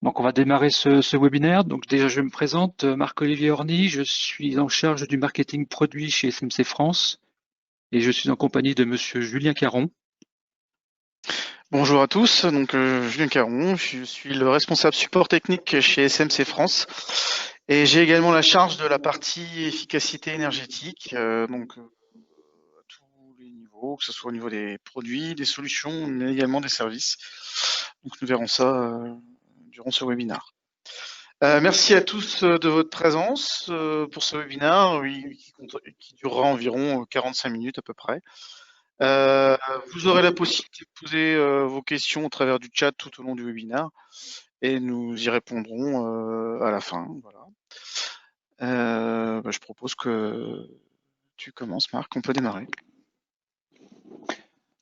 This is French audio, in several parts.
Donc, on va démarrer ce webinaire. Donc, déjà, je me présente, Marc-Olivier Orny. Je suis en charge du marketing produit chez SMC France et je suis en compagnie de Monsieur Julien Caron. Bonjour à tous, donc Julien Caron, je suis le responsable support technique chez SMC France et j'ai également la charge de la partie efficacité énergétique, à tous les niveaux, que ce soit au niveau des produits, des solutions, mais également des services. Donc nous verrons ça durant ce webinaire. Merci à tous de votre présence pour ce webinaire oui, qui durera environ 45 minutes à peu près. Euh, Vous aurez la possibilité de poser vos questions au travers du chat tout au long du webinaire et nous y répondrons à la fin. Voilà. Je propose que tu commences, Marc, on peut démarrer.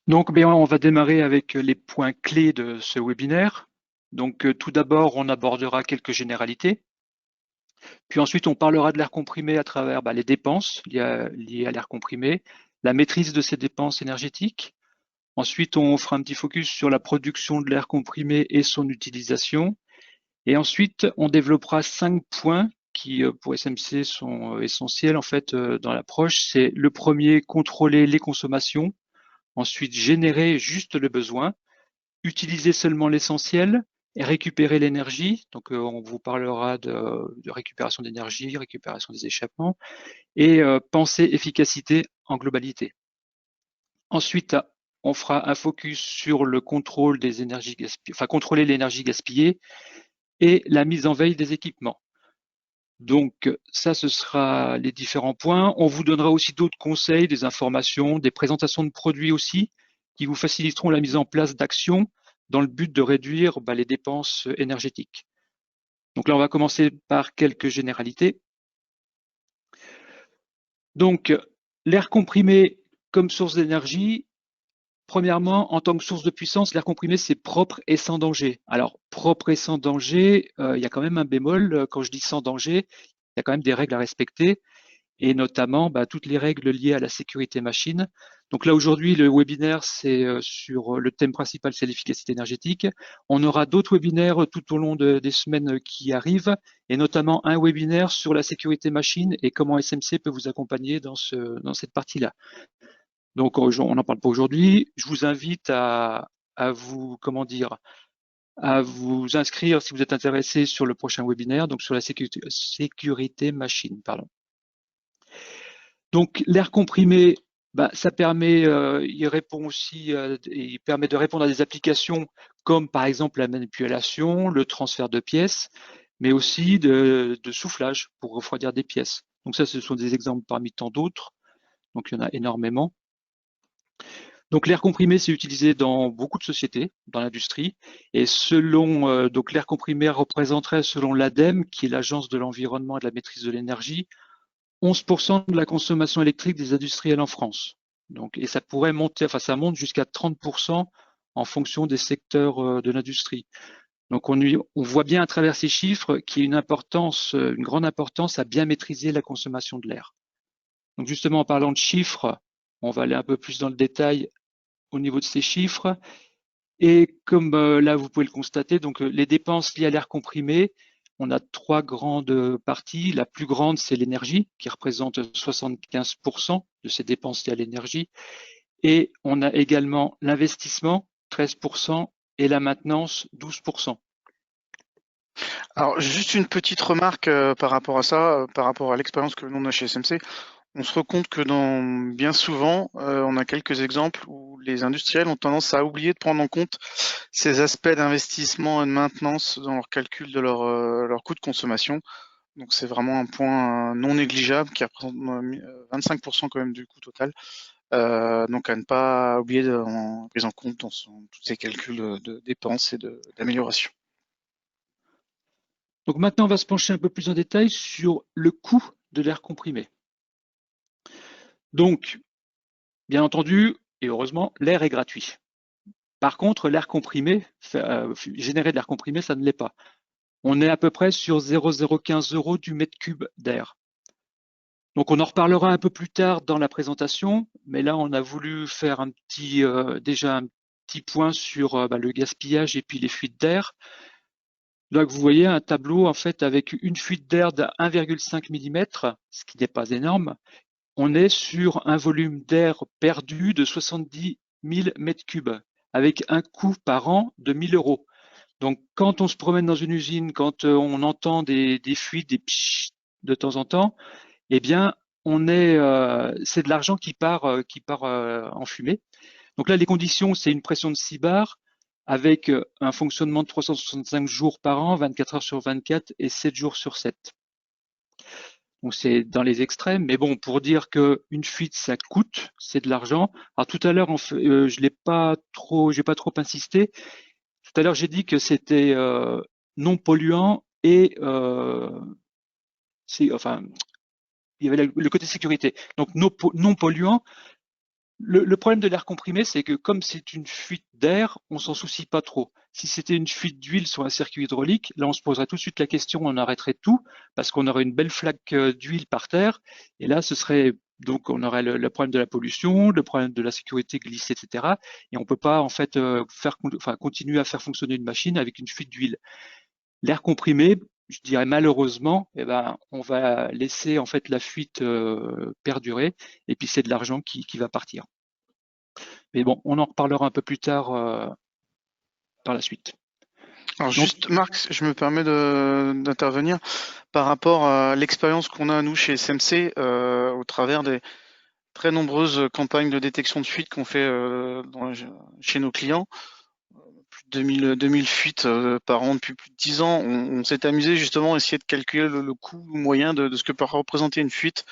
Donc, bien, on va démarrer avec les points clés de ce webinaire. Donc, tout d'abord, on abordera quelques généralités. Puis ensuite, on parlera de l'air comprimé à travers les dépenses liées à l'air comprimé, la maîtrise de ces dépenses énergétiques. Ensuite, on fera un petit focus sur la production de l'air comprimé et son utilisation. Et ensuite, on développera 5 points qui, pour SMC, sont essentiels en fait dans l'approche. C'est le premier, contrôler les consommations. Ensuite, générer juste le besoin. Utiliser seulement l'essentiel et récupérer l'énergie. Donc, on vous parlera de récupération d'énergie, récupération des échappements et penser efficacité en globalité. Ensuite, on fera un focus sur le contrôle des énergies gaspillées, enfin contrôler l'énergie gaspillée et la mise en veille des équipements. Donc ça, ce sera les différents points. On vous donnera aussi d'autres conseils, des informations, des présentations de produits aussi, qui vous faciliteront la mise en place d'actions dans le but de réduire les dépenses énergétiques. Donc là, on va commencer par quelques généralités. Donc, l'air comprimé comme source d'énergie, premièrement, en tant que source de puissance, l'air comprimé, c'est propre et sans danger. Alors, propre et sans danger, il y a quand même un bémol. Quand je dis sans danger, il y a quand même des règles à respecter, et notamment toutes les règles liées à la sécurité machine. Donc là, aujourd'hui, le webinaire, c'est sur le thème principal, c'est l'efficacité énergétique. On aura d'autres webinaires tout au long des semaines qui arrivent, et notamment un webinaire sur la sécurité machine et comment SMC peut vous accompagner dans cette partie-là. Donc, on n'en parle pas aujourd'hui. Je vous invite à vous, comment dire, à vous inscrire si vous êtes intéressé sur le prochain webinaire, donc sur la sécurité machine, pardon. Donc, l'air comprimé, ça permet, il répond aussi, il permet de répondre à des applications comme par exemple la manipulation, le transfert de pièces, mais aussi de soufflage pour refroidir des pièces. Donc ça, ce sont des exemples parmi tant d'autres. Donc il y en a énormément. Donc l'air comprimé, c'est utilisé dans beaucoup de sociétés, dans l'industrie, et selon donc l'air comprimé représenterait, selon l'ADEME, qui est l'Agence de l'environnement et de la maîtrise de l'énergie, 11% de la consommation électrique des industriels en France. Donc, et ça pourrait monter, enfin ça monte jusqu'à 30% en fonction des secteurs de l'industrie. Donc on voit bien à travers ces chiffres qu'il y a une importance, une grande importance à bien maîtriser la consommation de l'air. Donc justement, en parlant de chiffres, on va aller un peu plus dans le détail au niveau de ces chiffres. Et comme là, vous pouvez le constater, donc les dépenses liées à l'air comprimé, on a trois grandes parties. La plus grande, c'est l'énergie, qui représente 75% de ces dépenses liées à l'énergie. Et on a également l'investissement, 13%, et la maintenance, 12%. Alors juste une petite remarque par rapport à ça, par rapport à l'expérience que l'on a chez SMC. On se rend compte que bien souvent, on a quelques exemples où les industriels ont tendance à oublier de prendre en compte ces aspects d'investissement et de maintenance dans leur calcul de leur coût de consommation. Donc c'est vraiment un point non négligeable qui représente 25% quand même du coût total. Donc à ne pas oublier en prise en compte dans tous ces calculs de dépenses et d'amélioration. Donc maintenant, on va se pencher un peu plus en détail sur le coût de l'air comprimé. Donc, bien entendu, et heureusement, l'air est gratuit. Par contre, l'air comprimé, générer de l'air comprimé, ça ne l'est pas. On est à peu près sur 0,015 € du mètre cube d'air. Donc on en reparlera un peu plus tard dans la présentation, mais là on a voulu faire déjà un petit point sur le gaspillage et puis les fuites d'air. Là, vous voyez un tableau en fait avec une fuite d'air de 1,5 mm, ce qui n'est pas énorme. On est sur un volume d'air perdu de 70 000 mètres cubes, avec un coût par an de 1 000 euros. Donc, quand on se promène dans une usine, quand on entend des fuites, des pshhh de temps en temps, eh bien, c'est de l'argent qui part en fumée. Donc là, les conditions, c'est une pression de 6 bars avec un fonctionnement de 365 jours par an, 24 heures sur 24 et 7 jours sur 7. Donc c'est dans les extrêmes, mais bon, pour dire qu'une fuite, ça coûte, c'est de l'argent. Alors tout à l'heure, je l'ai pas trop, j'ai pas trop insisté. Tout à l'heure, j'ai dit que c'était non polluant et enfin, il y avait le côté sécurité. Donc non polluant. Le problème de l'air comprimé, c'est que comme c'est une fuite d'air, on s'en soucie pas trop. Si c'était une fuite d'huile sur un circuit hydraulique, là on se poserait tout de suite la question, on arrêterait tout parce qu'on aurait une belle flaque d'huile par terre. Et là, ce serait donc on aurait le problème de la pollution, le problème de la sécurité glissée, etc. Et on peut pas en fait continuer à faire fonctionner une machine avec une fuite d'huile. L'air comprimé, je dirais malheureusement, eh ben, on va laisser en fait la fuite perdurer et puis c'est de l'argent qui va partir. Mais bon, on en reparlera un peu plus tard par la suite. Alors Donc, juste, Marc, je me permets d'intervenir par rapport à l'expérience qu'on a, nous, chez SMC, au travers des très nombreuses campagnes de détection de fuite qu'on fait chez nos clients. Plus de 2000 fuites par an depuis plus de 10 ans. On s'est amusé justement à essayer de calculer le coût moyen de ce que peut représenter une fuite.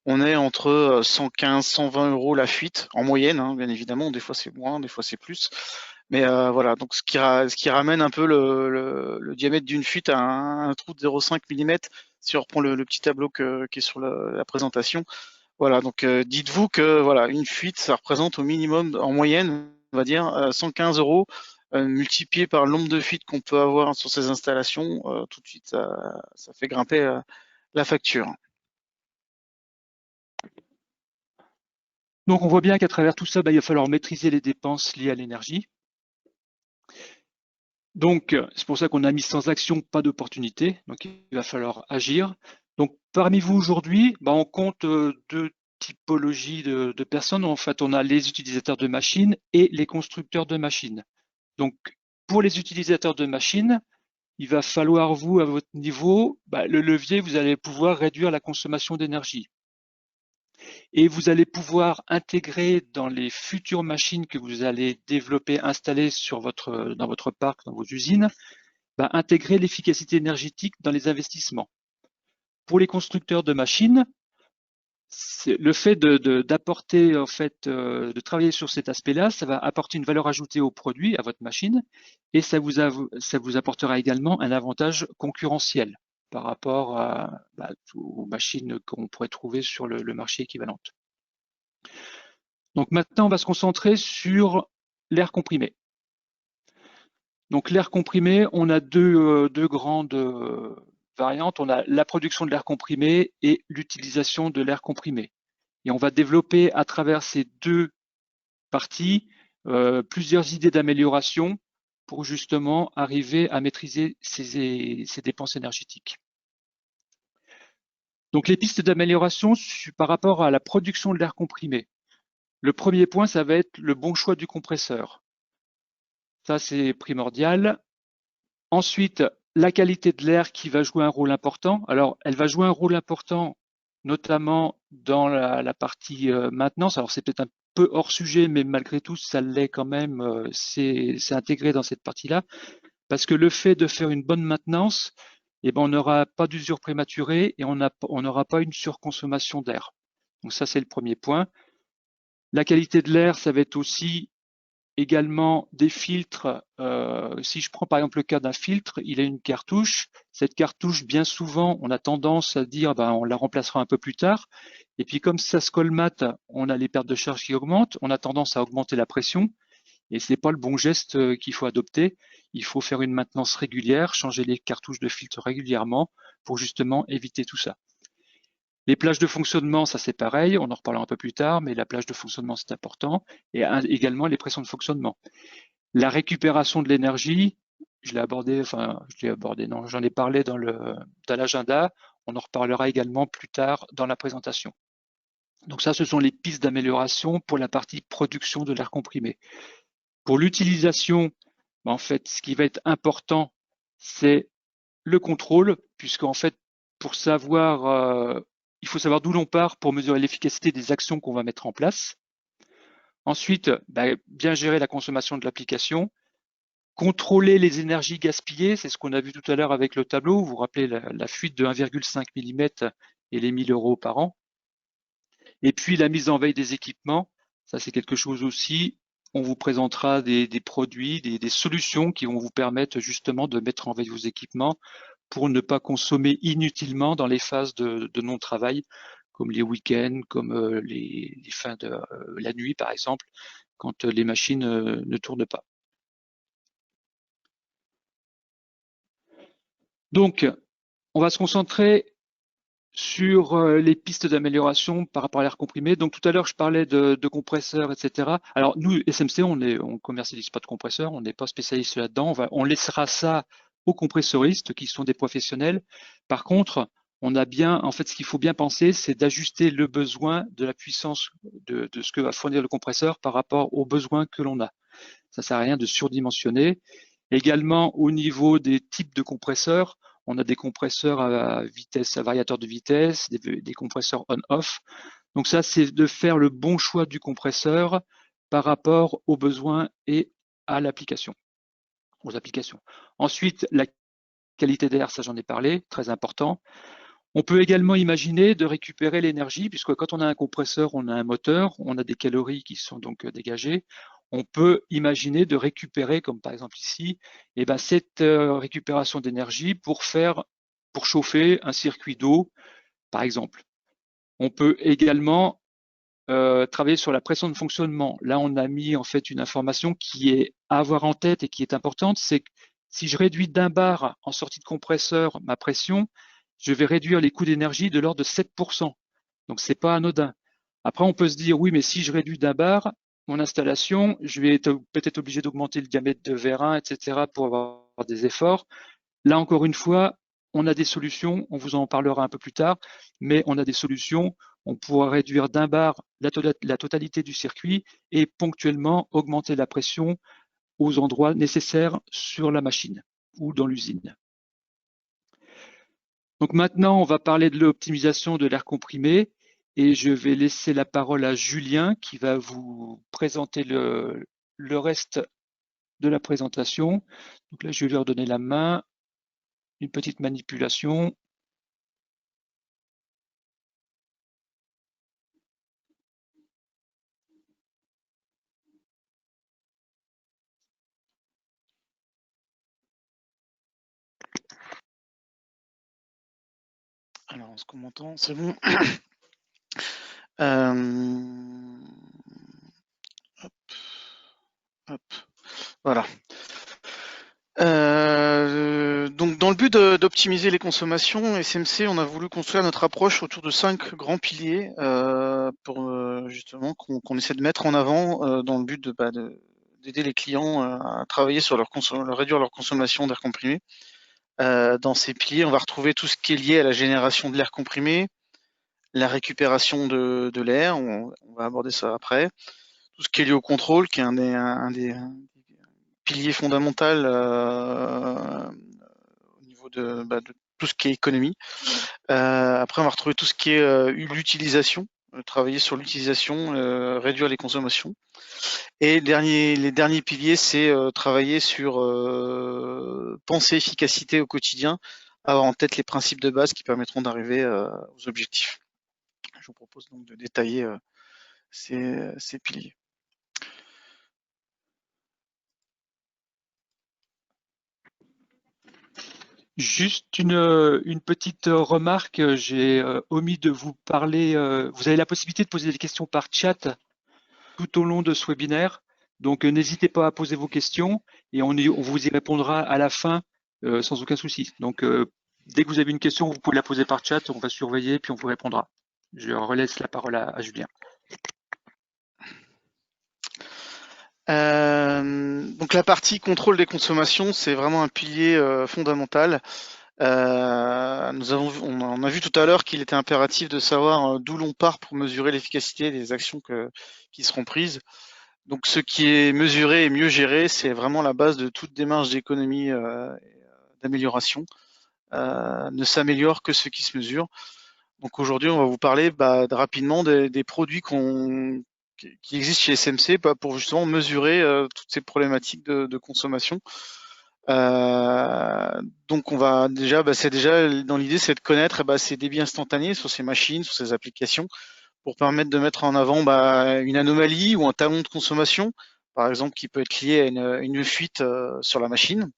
On est entre 115, 120 euros la fuite, en moyenne, hein, bien évidemment. Des fois c'est moins, des fois c'est plus. Mais voilà, donc ce qui ramène un peu le diamètre d'une fuite à un trou de 0,5 mm, si on reprend le petit tableau qui est sur la présentation. Voilà, donc dites-vous que voilà, une fuite, ça représente au minimum, en moyenne, on va dire, 115 euros, multiplié par le nombre de fuites qu'on peut avoir sur ces installations, tout de suite, ça fait grimper la facture. on voit bien qu'à travers tout ça, il va falloir maîtriser les dépenses liées à l'énergie. Donc, c'est pour ça qu'on a mis sans action, pas d'opportunité. Donc, il va falloir agir. Donc, parmi vous aujourd'hui, on compte deux typologies de personnes. En fait, on a les utilisateurs de machines et les constructeurs de machines. Donc, pour les utilisateurs de machines, il va falloir, vous, à votre niveau, le levier, vous allez pouvoir réduire la consommation d'énergie. Et vous allez pouvoir intégrer dans les futures machines que vous allez développer, installer dans votre parc, dans vos usines, intégrer l'efficacité énergétique dans les investissements. Pour les constructeurs de machines, le fait d'apporter, en fait, de travailler sur cet aspect-là, ça va apporter une valeur ajoutée au produit, à votre machine, et ça vous apportera également un avantage concurrentiel par rapport aux machines qu'on pourrait trouver sur le marché équivalent. Donc maintenant, on va se concentrer sur l'air comprimé. Donc l'air comprimé, on a deux grandes variantes. On a la production de l'air comprimé et l'utilisation de l'air comprimé. Et on va développer à travers ces deux parties plusieurs idées d'amélioration pour justement arriver à maîtriser ces dépenses énergétiques. Donc les pistes d'amélioration par rapport à la production de l'air comprimé. Le premier point, ça va être le bon choix du compresseur. Ça, c'est primordial. Ensuite, la qualité de l'air qui va jouer un rôle important. Alors, elle va jouer un rôle important, notamment dans la partie maintenance. Alors, c'est peut-être un peu hors sujet, mais malgré tout, ça l'est quand même. C'est intégré dans cette partie-là. Parce que le fait de faire une bonne maintenance, on n'aura pas d'usure prématurée et on n'aura pas une surconsommation d'air. Donc ça, c'est le premier point. La qualité de l'air, ça va être aussi également des filtres. Si je prends par exemple le cas d'un filtre, il a une cartouche. Cette cartouche, bien souvent, on a tendance à dire on la remplacera un peu plus tard. Et puis comme ça se colmate, on a les pertes de charge qui augmentent, on a tendance à augmenter la pression. Et ce n'est pas le bon geste qu'il faut adopter. Il faut faire une maintenance régulière, changer les cartouches de filtre régulièrement pour justement éviter tout ça. Les plages de fonctionnement, ça c'est pareil, on en reparlera un peu plus tard, mais la plage de fonctionnement c'est important, et également les pressions de fonctionnement. La récupération de l'énergie, je l'ai abordé, non, j'en ai parlé dans l'agenda. On en reparlera également plus tard dans la présentation. Donc ça, ce sont les pistes d'amélioration pour la partie production de l'air comprimé. Pour l'utilisation, en fait, ce qui va être important, c'est le contrôle, puisqu'en fait, il faut savoir d'où l'on part pour mesurer l'efficacité des actions qu'on va mettre en place. Ensuite, bien gérer la consommation de l'application, contrôler les énergies gaspillées, c'est ce qu'on a vu tout à l'heure avec le tableau. Vous vous rappelez la fuite de 1,5 mm et les 1 000 € par an. Et puis la mise en veille des équipements, ça c'est quelque chose aussi. On vous présentera des produits, des solutions qui vont vous permettre justement de mettre en veille vos équipements pour ne pas consommer inutilement dans les phases de non-travail, comme les week-ends, comme les fins de la nuit par exemple, quand les machines ne tournent pas. Donc, on va se concentrer sur les pistes d'amélioration par rapport à l'air comprimé. Donc tout à l'heure, je parlais de compresseurs, etc. Alors nous, SMC, on commercialise pas de compresseurs, on n'est pas spécialiste là-dedans. On laissera ça aux compressoristes qui sont des professionnels. Par contre, en fait, ce qu'il faut bien penser, c'est d'ajuster le besoin de la puissance de ce que va fournir le compresseur par rapport aux besoins que l'on a. Ça sert à rien de surdimensionner. Également, au niveau des types de compresseurs, on a des compresseurs à variateur de vitesse, des compresseurs on-off. Donc ça, c'est de faire le bon choix du compresseur par rapport aux besoins et à l'application, aux applications. Ensuite, la qualité d'air, ça j'en ai parlé, très important. On peut également imaginer de récupérer l'énergie, puisque quand on a un compresseur, on a un moteur, on a des calories qui sont donc dégagées. On peut imaginer de récupérer, comme par exemple ici, cette récupération d'énergie pour chauffer un circuit d'eau, par exemple. On peut également travailler sur la pression de fonctionnement. Là, on a mis en fait une information qui est à avoir en tête et qui est importante, c'est que si je réduis d'1 bar en sortie de compresseur ma pression, je vais réduire les coûts d'énergie de l'ordre de 7%. Donc, c'est pas anodin. Après, on peut se dire, oui, mais si je réduis d'1 bar mon installation, je vais être peut-être obligé d'augmenter le diamètre de vérin, etc., pour avoir des efforts. Là, encore une fois, on a des solutions, on vous en parlera un peu plus tard, mais on a des solutions. On pourra réduire d'1 bar la totalité du circuit et ponctuellement augmenter la pression aux endroits nécessaires sur la machine ou dans l'usine. Donc maintenant, on va parler de l'optimisation de l'air comprimé et je vais laisser la parole à Julien qui va vous présenter le reste de la présentation. Donc là, je vais lui redonner la main, une petite manipulation. Alors, est-ce qu'on m'entend? C'est bon. Hop, hop, voilà. Donc, dans le but d'optimiser les consommations, SMC, on a voulu construire notre approche autour de 5 grands piliers pour justement qu'on essaie de mettre en avant dans le but d'aider les clients à travailler sur réduire leur consommation d'air comprimé. Dans ces piliers, on va retrouver tout ce qui est lié à la génération de l'air comprimé, la récupération de l'air, on va aborder ça après, tout ce qui est lié au contrôle, qui est un des piliers fondamentaux au niveau de tout ce qui est économie. Après, on va retrouver tout ce qui est l'utilisation, travailler sur l'utilisation, réduire les consommations. Et les derniers piliers, c'est travailler sur penser efficacité au quotidien, avoir en tête les principes de base qui permettront d'arriver aux objectifs. Je vous propose donc de détailler ces piliers. Juste une petite remarque, j'ai omis de vous parler. Vous avez la possibilité de poser des questions par chat tout au long de ce webinaire. Donc, n'hésitez pas à poser vos questions et on vous y répondra à la fin sans aucun souci. Donc, dès que vous avez une question, vous pouvez la poser par chat, on va surveiller puis on vous répondra. Je relaisse la parole à Julien. Donc la partie contrôle des consommations, c'est vraiment un pilier fondamental. On a vu tout à l'heure qu'il était impératif de savoir d'où l'on part pour mesurer l'efficacité des actions qui seront prises. Donc ce qui est mesuré et mieux géré, c'est vraiment la base de toute démarche d'économie d'amélioration. Ne s'améliore que ce qui se mesure. Donc aujourd'hui, on va vous parler rapidement des produits qui existent chez SMC pour justement mesurer toutes ces problématiques de consommation. Donc on va déjà, c'est déjà dans l'idée, c'est de connaître ces débits instantanés sur ces machines, sur ces applications, pour permettre de mettre en avant une anomalie ou un talon de consommation, par exemple, qui peut être lié à une fuite sur la machine.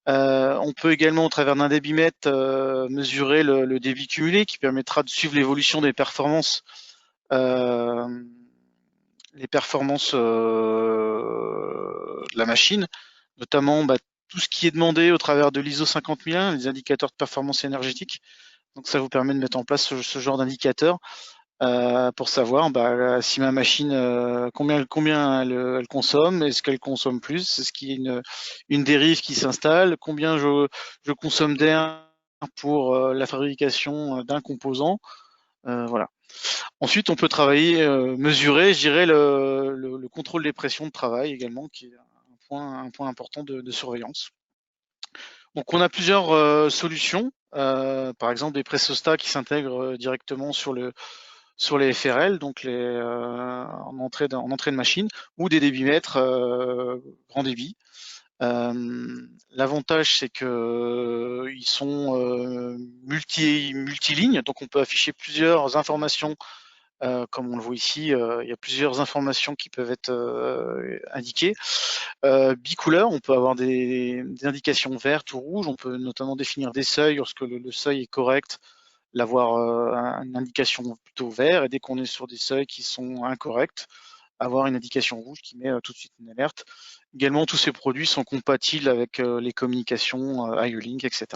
On peut également, au travers d'un débitmètre, mesurer le débit cumulé, qui permettra de suivre l'évolution des performances, de la machine, notamment tout ce qui est demandé au travers de l'ISO 50001, les indicateurs de performance énergétique. Donc ça vous permet de mettre en place ce genre d'indicateur pour savoir si ma machine, combien elle consomme, est-ce qu'elle consomme plus, est-ce qu'il y a une dérive qui s'installe, combien je consomme d'air pour la fabrication d'un composant. Voilà. Ensuite, on peut travailler, mesurer, je dirais, le contrôle des pressions de travail également, qui est un point important de surveillance. Donc on a plusieurs solutions, par exemple des pressostats qui s'intègrent directement sur les FRL, donc en entrée de machine, ou des débitmètres grand débit. L'avantage, c'est que ils sont multilignes, donc on peut afficher plusieurs informations. Comme on le voit ici, il y a plusieurs informations qui peuvent être indiquées. Bicouleur, on peut avoir des indications vertes ou rouges, on peut notamment définir des seuils lorsque le seuil est correct, l'avoir une indication plutôt vert, et dès qu'on est sur des seuils qui sont incorrects, avoir une indication rouge qui met tout de suite une alerte. Également, tous ces produits sont compatibles avec les communications IO-Link, etc.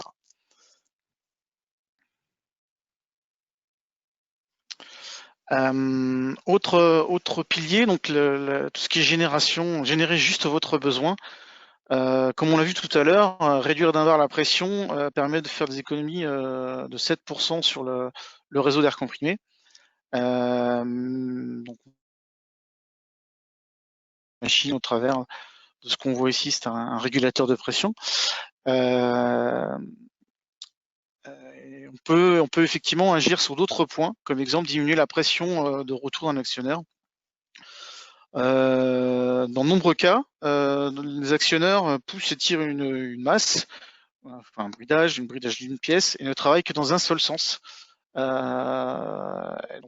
Autre pilier, donc tout ce qui est générer juste votre besoin. Comme on l'a vu tout à l'heure, réduire d'un bar la pression permet de faire des économies de 7% sur le réseau d'air comprimé. Donc, machine au travers de ce qu'on voit ici, c'est un régulateur de pression. On peut effectivement agir sur d'autres points, comme exemple diminuer la pression de retour d'un actionnaire. Dans de nombreux cas, les actionneurs poussent et tirent une masse, enfin un bridage d'une pièce, et ne travaillent que dans un seul sens. Donc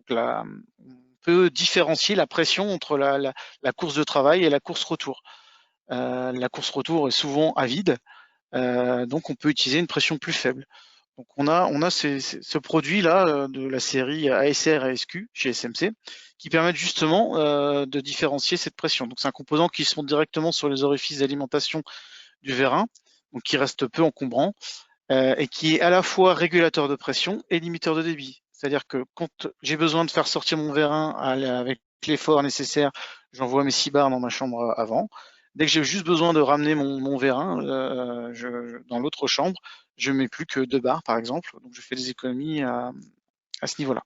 là, on peut différencier la pression entre la course de travail et la course retour. La course retour est souvent à vide, donc on peut utiliser une pression plus faible. Donc on a ce produit-là de la série ASR et SQ chez SMC qui permettent justement de différencier cette pression. Donc c'est un composant qui se monte directement sur les orifices d'alimentation du vérin, donc qui reste peu encombrant et qui est à la fois régulateur de pression et limiteur de débit. C'est-à-dire que quand j'ai besoin de faire sortir mon vérin avec l'effort nécessaire, j'envoie mes 6 bars dans ma chambre avant. Dès que j'ai juste besoin de ramener mon vérin dans l'autre chambre, je ne mets plus que 2 bars par exemple, donc je fais des économies à ce niveau-là.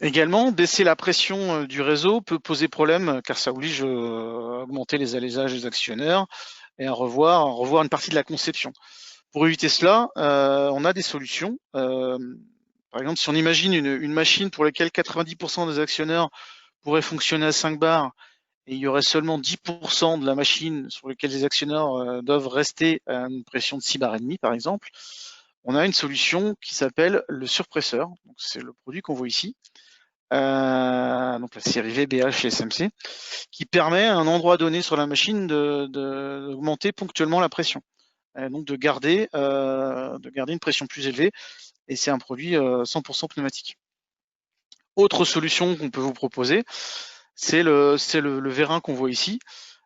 Également, baisser la pression du réseau peut poser problème car ça oblige à augmenter les allésages des actionnaires et à revoir une partie de la conception. Pour éviter cela, on a des solutions. Par exemple, si on imagine une machine pour laquelle 90% des actionnaires pourraient fonctionner à 5 bars et il y aurait seulement 10% de la machine sur laquelle les actionnaires doivent rester à une pression de 6 bars et demi, par exemple, on a une solution qui s'appelle le surpresseur. C'est le produit qu'on voit ici. Donc la série VBH chez SMC, qui permet à un endroit donné sur la machine d'augmenter ponctuellement la pression. Donc de garder une pression plus élevée, et c'est un produit 100% pneumatique. Autre solution qu'on peut vous proposer, c'est le vérin qu'on voit ici,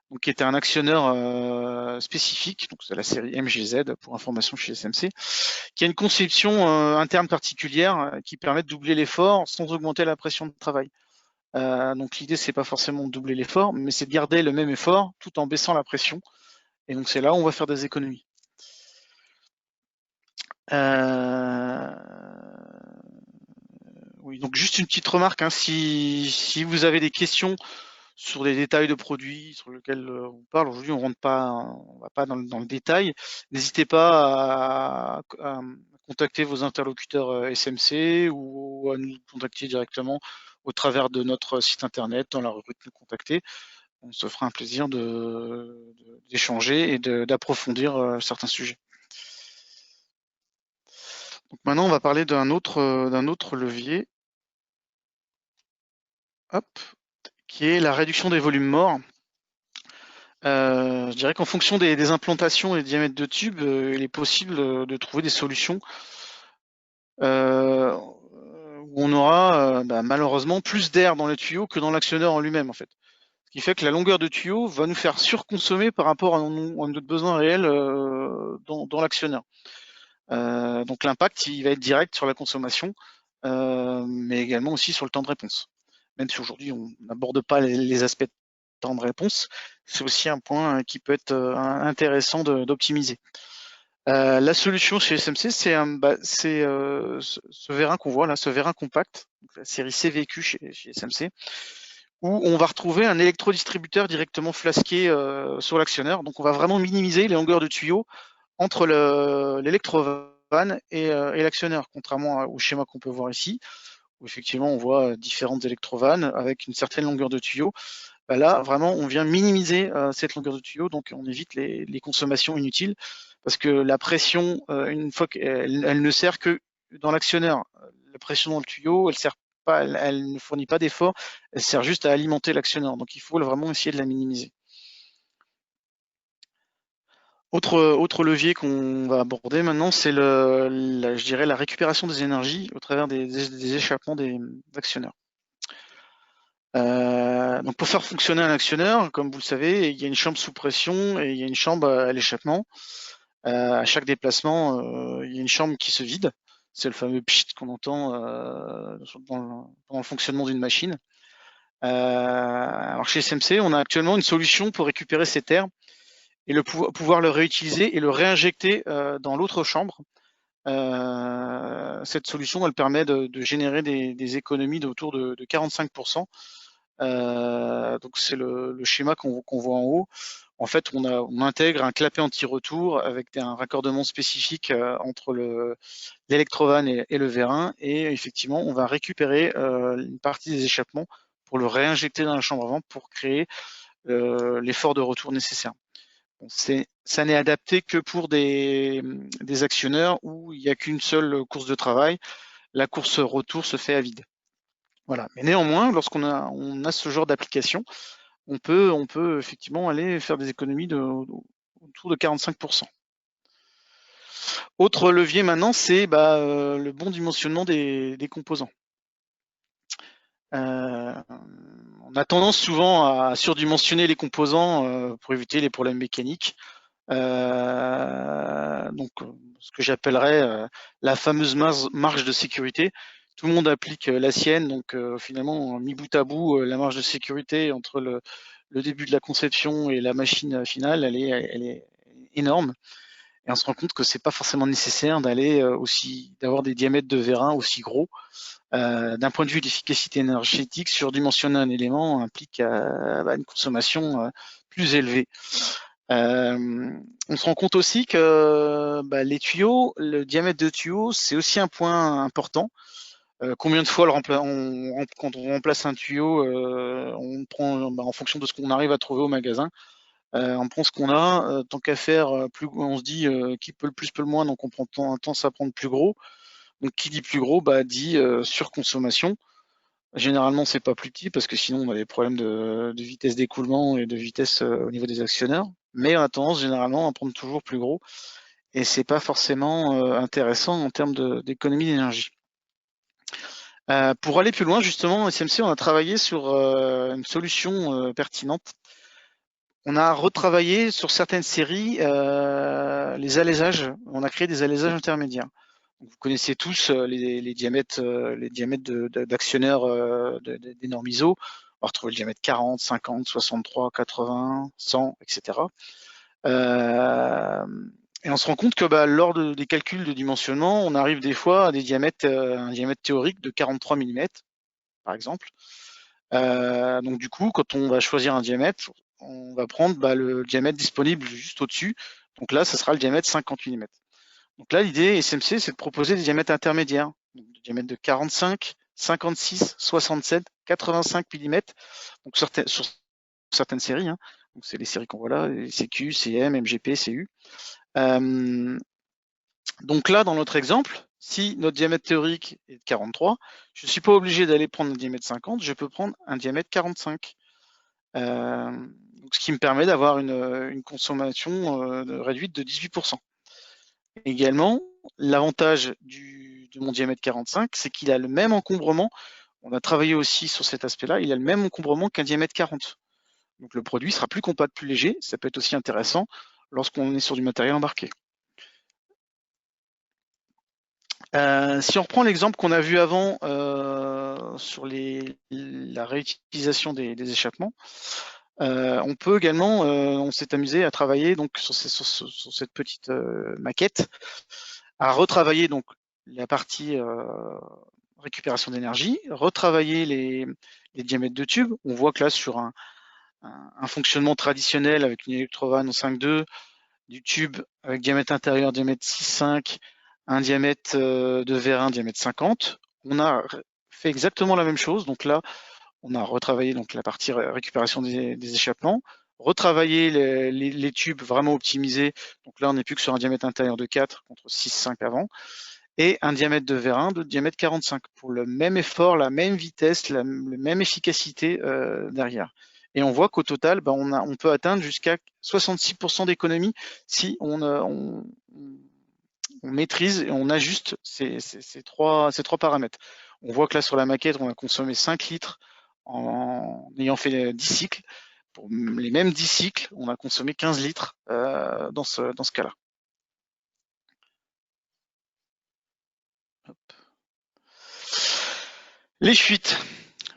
donc qui était un actionneur spécifique, donc c'est la série MGZ pour information chez SMC, qui a une conception interne particulière qui permet de doubler l'effort sans augmenter la pression de travail. Donc l'idée, c'est pas forcément de doubler l'effort, mais c'est de garder le même effort tout en baissant la pression. Et donc c'est là où on va faire des économies. Oui, donc juste une petite remarque, hein, si vous avez des questions sur des détails de produits sur lesquels on parle, aujourd'hui on va pas dans le détail, n'hésitez pas à contacter vos interlocuteurs SMC ou à nous contacter directement au travers de notre site internet dans la rubrique nous contacter. On se fera un plaisir d'échanger et d'approfondir certains sujets. Donc maintenant, on va parler d'un autre levier, hop, qui est la réduction des volumes morts. Je dirais qu'en fonction des implantations et des diamètres de tubes, il est possible de trouver des solutions où on aura malheureusement plus d'air dans le tuyau que dans l'actionneur en lui-même en fait. Ce qui fait que la longueur de tuyau va nous faire surconsommer par rapport à notre besoin réel dans l'actionneur. Donc l'impact, il va être direct sur la consommation, mais également aussi sur le temps de réponse. Même si aujourd'hui on n'aborde pas les aspects de temps de réponse, c'est aussi un point qui peut être intéressant d'optimiser. La solution chez SMC, c'est ce vérin qu'on voit là, ce vérin compact, la série CVQ chez SMC, où on va retrouver un électrodistributeur directement flasqué sur l'actionneur. Donc on va vraiment minimiser les longueurs de tuyaux entre l'électrovanne et l'actionneur, contrairement au schéma qu'on peut voir ici, où effectivement on voit différentes électrovannes avec une certaine longueur de tuyau. Là, vraiment, on vient minimiser cette longueur de tuyau, donc on évite les consommations inutiles, parce que la pression, une fois qu'elle ne sert que dans l'actionneur, la pression dans le tuyau, elle ne fournit pas d'effort, elle sert juste à alimenter l'actionneur, donc il faut vraiment essayer de la minimiser. Autre levier qu'on va aborder maintenant, c'est je dirais la récupération des énergies au travers des échappements des actionneurs. Donc pour faire fonctionner un actionneur, comme vous le savez, il y a une chambre sous pression et il y a une chambre à l'échappement. À chaque déplacement, il y a une chambre qui se vide. C'est le fameux pchit qu'on entend dans le fonctionnement d'une machine. Alors chez SMC, on a actuellement une solution pour récupérer cet air et pouvoir le réutiliser et le réinjecter dans l'autre chambre. Cette solution, elle permet de générer des économies d'autour de 45%. Donc c'est le schéma qu'on voit en haut. En fait, on intègre un clapet anti-retour avec un raccordement spécifique entre l'électrovanne et le vérin, et effectivement, on va récupérer une partie des échappements pour le réinjecter dans la chambre à vent pour créer l'effort de retour nécessaire. Bon, ça n'est adapté que pour des actionneurs où il n'y a qu'une seule course de travail. La course retour se fait à vide. Voilà. Mais néanmoins, lorsqu'on a ce genre d'application, on peut effectivement aller faire des économies autour de 45%. Autre levier maintenant, c'est le bon dimensionnement des composants. On a tendance souvent à surdimensionner les composants pour éviter les problèmes mécaniques. Donc ce que j'appellerais la fameuse marge de sécurité. Tout le monde applique la sienne, donc finalement, mis bout à bout, la marge de sécurité entre le début de la conception et la machine finale, elle est énorme. Et on se rend compte que c'est pas forcément nécessaire d'avoir des diamètres de vérin aussi gros. D'un point de vue d'efficacité énergétique, surdimensionner un élément implique une consommation plus élevée. On se rend compte aussi que les tuyaux, le diamètre de tuyau, c'est aussi un point important. Combien de fois quand on remplace un tuyau, on prend en fonction de ce qu'on arrive à trouver au magasin, on prend ce qu'on a, tant qu'à faire, on se dit qui peut le plus peut le moins, donc on prend tendance à prendre plus gros. Donc qui dit plus gros, dit surconsommation. Généralement, c'est pas plus petit parce que sinon on a des problèmes de vitesse d'écoulement et de vitesse au niveau des actionneurs. Mais on a tendance généralement à prendre toujours plus gros et c'est pas forcément intéressant en termes d'économie d'énergie. Pour aller plus loin, justement, SMC, on a travaillé sur une solution pertinente. On a retravaillé sur certaines séries les alaisages. On a créé des alaisages intermédiaires. Donc, vous connaissez tous les diamètres d'actionnaires des normes ISO. On va retrouver le diamètre 40, 50, 63, 80, 100, etc. Et on se rend compte que lors des calculs de dimensionnement, on arrive des fois à un diamètre théorique de 43 mm, par exemple. Donc du coup, quand on va choisir un diamètre, on va prendre le diamètre disponible juste au-dessus. Donc là, ça sera le diamètre 50 mm. Donc là, l'idée SMC, c'est de proposer des diamètres intermédiaires, donc des diamètres de 45, 56, 67, 85 mm. Donc sur certaines séries, hein. Donc c'est les séries qu'on voit là, les CQ, CM, MGP, CU. Donc là, dans notre exemple, si notre diamètre théorique est de 43, je ne suis pas obligé d'aller prendre un diamètre 50, je peux prendre un diamètre 45. Donc ce qui me permet d'avoir une consommation réduite de 18%. Également, l'avantage de mon diamètre 45, c'est qu'il a le même encombrement. On a travaillé aussi sur cet aspect-là, il a le même encombrement qu'un diamètre 40. Donc le produit sera plus compact, plus léger. Ça peut être aussi intéressant lorsqu'on est sur du matériel embarqué. Si on reprend l'exemple qu'on a vu avant sur la réutilisation des échappements, on peut également, on s'est amusé à travailler donc sur cette petite maquette, à retravailler donc la partie récupération d'énergie, retravailler les diamètres de tubes. On voit que là sur un fonctionnement traditionnel avec une électrovanne en 5.2, du tube avec diamètre intérieur, diamètre 6,5, un diamètre de vérin, diamètre 50. On a fait exactement la même chose. Donc là, on a retravaillé donc la partie récupération des échappements, retravaillé les tubes vraiment optimisés. Donc là, on n'est plus que sur un diamètre intérieur de 4 contre 6,5 avant, et un diamètre de vérin de diamètre 45 pour le même effort, la même vitesse, la même efficacité derrière. Et on voit qu'au total, on peut atteindre jusqu'à 66% d'économie si on maîtrise et on ajuste ces trois paramètres. On voit que là, sur la maquette, on a consommé 5 litres en ayant fait 10 cycles. Pour les mêmes 10 cycles, on a consommé 15 litres dans ce cas-là. Les fuites.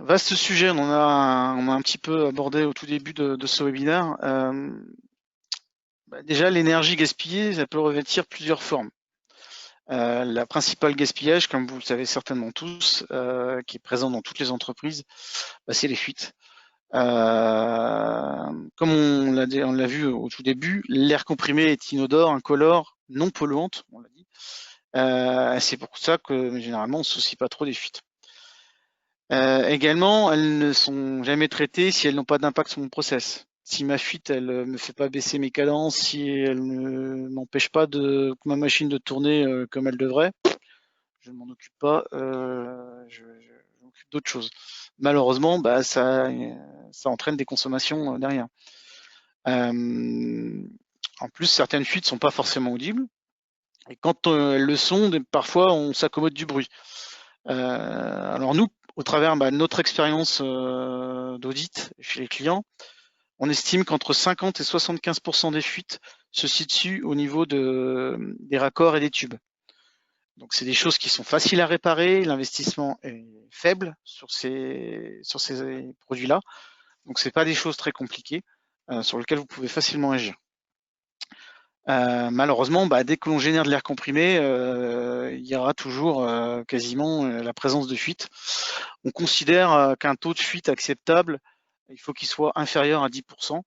Vaste sujet, on a un petit peu abordé au tout début de ce webinaire. Déjà, l'énergie gaspillée, ça peut revêtir plusieurs formes. La principale gaspillage, comme vous le savez certainement tous, qui est présent dans toutes les entreprises, c'est les fuites. Comme on l'a vu au tout début, l'air comprimé est inodore, incolore, non polluante, on l'a dit. C'est pour ça que généralement on ne se soucie pas trop des fuites. Également, elles ne sont jamais traitées si elles n'ont pas d'impact sur mon process. Si ma fuite, elle me fait pas baisser mes cadences, si elle ne m'empêche pas que ma machine de tourner comme elle devrait, je ne m'en occupe pas, je m'occupe d'autre chose. Malheureusement, ça entraîne des consommations derrière. En plus, certaines fuites sont pas forcément audibles. Et quand elles le sont, parfois, on s'accommode du bruit. Alors nous, au travers de notre expérience d'audit chez les clients, on estime qu'entre 50 et 75% des fuites se situent au niveau des raccords et des tubes. Donc c'est des choses qui sont faciles à réparer, l'investissement est faible sur ces produits-là. Donc c'est pas des choses très compliquées sur lesquelles vous pouvez facilement agir. Malheureusement, dès que l'on génère de l'air comprimé, il y aura toujours quasiment la présence de fuite. On considère qu'un taux de fuite acceptable, il faut qu'il soit inférieur à 10%.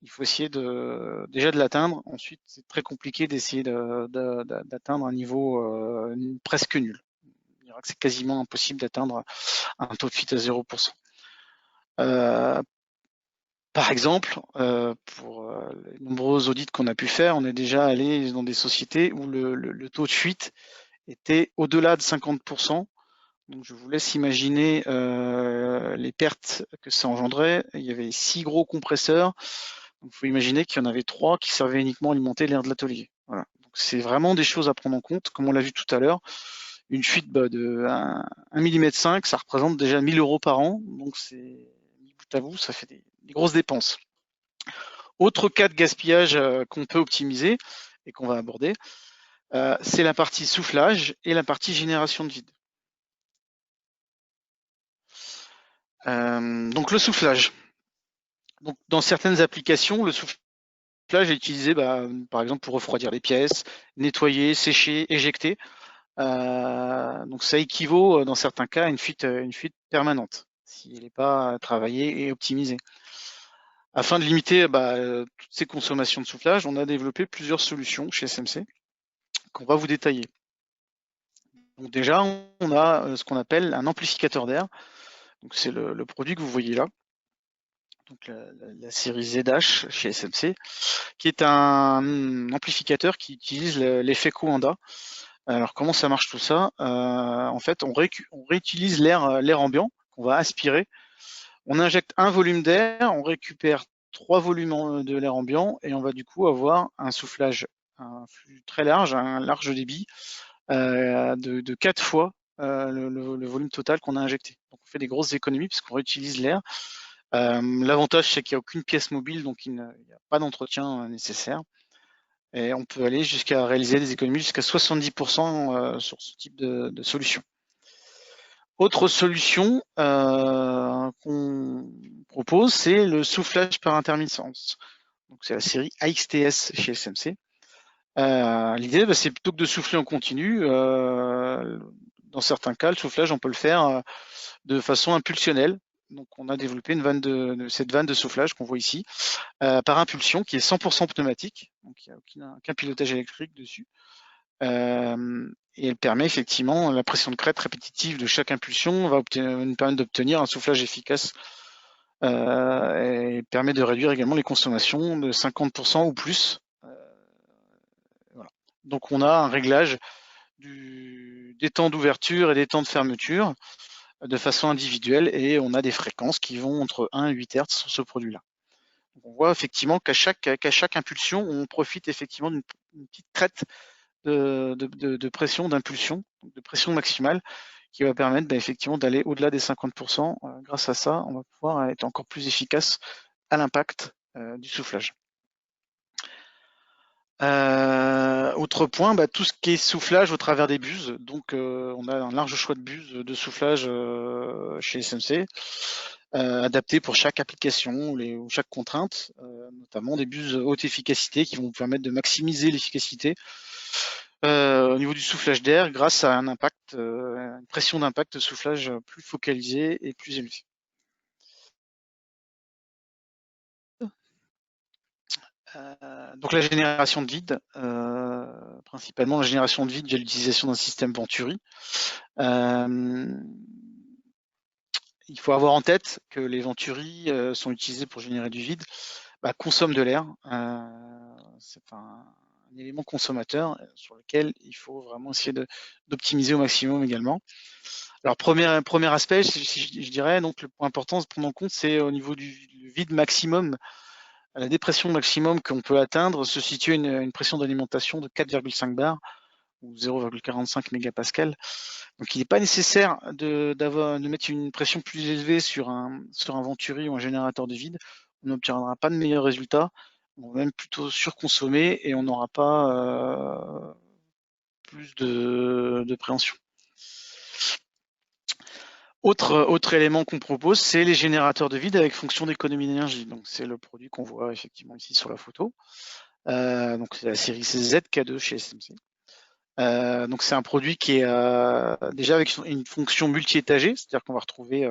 Il faut essayer déjà de l'atteindre. Ensuite, c'est très compliqué d'essayer d'atteindre un niveau presque nul. On dira que c'est quasiment impossible d'atteindre un taux de fuite à 0%. Par exemple, pour les nombreux audits qu'on a pu faire, on est déjà allé dans des sociétés où le taux de fuite était au-delà de 50%. Donc je vous laisse imaginer les pertes que ça engendrait. Il y avait 6 gros compresseurs. Donc, il faut imaginer qu'il y en avait 3 qui servaient uniquement à alimenter l'air de l'atelier. Voilà. Donc c'est vraiment des choses à prendre en compte, comme on l'a vu tout à l'heure. Une fuite de 1,5 mm, ça représente déjà 1 000 € par an. Donc c'est mis bout à bout, ça fait des grosses dépenses. Autre cas de gaspillage qu'on peut optimiser et qu'on va aborder, c'est la partie soufflage et la partie génération de vide. Donc le soufflage. Donc, dans certaines applications, le soufflage est utilisé par exemple pour refroidir les pièces, nettoyer, sécher, éjecter. Donc ça équivaut dans certains cas à une fuite permanente si elle n'est pas travaillée et optimisée. Afin de limiter toutes ces consommations de soufflage, on a développé plusieurs solutions chez SMC qu'on va vous détailler. Donc déjà, on a ce qu'on appelle un amplificateur d'air. Donc c'est le produit que vous voyez là. Donc la série ZH chez SMC, qui est un amplificateur qui utilise l'effet Coanda. Alors comment ça marche tout ça? En fait, on réutilise l'air ambiant qu'on va aspirer. On injecte un volume d'air, on récupère 3 volumes de l'air ambiant et on va du coup avoir un soufflage, un flux très large, un large débit de 4 fois le volume total qu'on a injecté. Donc on fait des grosses économies puisqu'on réutilise l'air. L'avantage, c'est qu'il n'y a aucune pièce mobile, donc il n'y a pas d'entretien nécessaire. Et on peut aller jusqu'à réaliser des économies jusqu'à 70% sur ce type de solution. Autre solution qu'on propose, c'est le soufflage par intermittence. Donc c'est la série AXTS chez SMC. L'idée, c'est plutôt que de souffler en continu, dans certains cas, le soufflage, on peut le faire de façon impulsionnelle. Donc on a développé cette vanne de soufflage qu'on voit ici, par impulsion, qui est 100% pneumatique, donc il n'y a aucun pilotage électrique dessus. Et elle permet effectivement la pression de crête répétitive de chaque impulsion va nous permettre d'obtenir un soufflage efficace et permet de réduire également les consommations de 50% ou plus. Voilà. Donc on a un réglage des temps d'ouverture et des temps de fermeture de façon individuelle et on a des fréquences qui vont entre 1 et 8 Hz sur ce produit-là. On voit effectivement qu'à chaque impulsion, on profite effectivement d'une petite crête de pression, d'impulsion, de pression maximale, qui va permettre effectivement d'aller au-delà des 50%. Grâce à ça, on va pouvoir être encore plus efficace à l'impact du soufflage. Autre point, tout ce qui est soufflage au travers des buses. Donc on a un large choix de buses de soufflage chez SMC, adaptés pour chaque application ou chaque contrainte, notamment des buses haute efficacité qui vont vous permettre de maximiser l'efficacité au niveau du soufflage d'air grâce à une pression d'impact de soufflage plus focalisée et plus élevée. Donc la génération de vide, principalement la génération de vide via l'utilisation d'un système Venturi. Il faut avoir en tête que les Venturi sont utilisés pour générer du vide, consomment de l'air. C'est un élément consommateur sur lequel il faut vraiment essayer d'optimiser au maximum également. Alors premier aspect, je dirais, donc le point important à prendre en compte, c'est au niveau du vide maximum. La dépression maximum qu'on peut atteindre se situe à une pression d'alimentation de 4,5 bars ou 0,45 mégapascal. Donc il n'est pas nécessaire de mettre une pression plus élevée sur un Venturi ou un générateur de vide. On n'obtiendra pas de meilleurs résultats. On va même plutôt surconsommer et on n'aura pas plus de préhension. Autre élément qu'on propose, c'est les générateurs de vide avec fonction d'économie d'énergie. Donc c'est le produit qu'on voit effectivement ici sur la photo. Donc c'est la série ZK2 chez SMC. Donc c'est un produit qui est déjà avec une fonction multi-étagée, c'est-à-dire qu'on va retrouver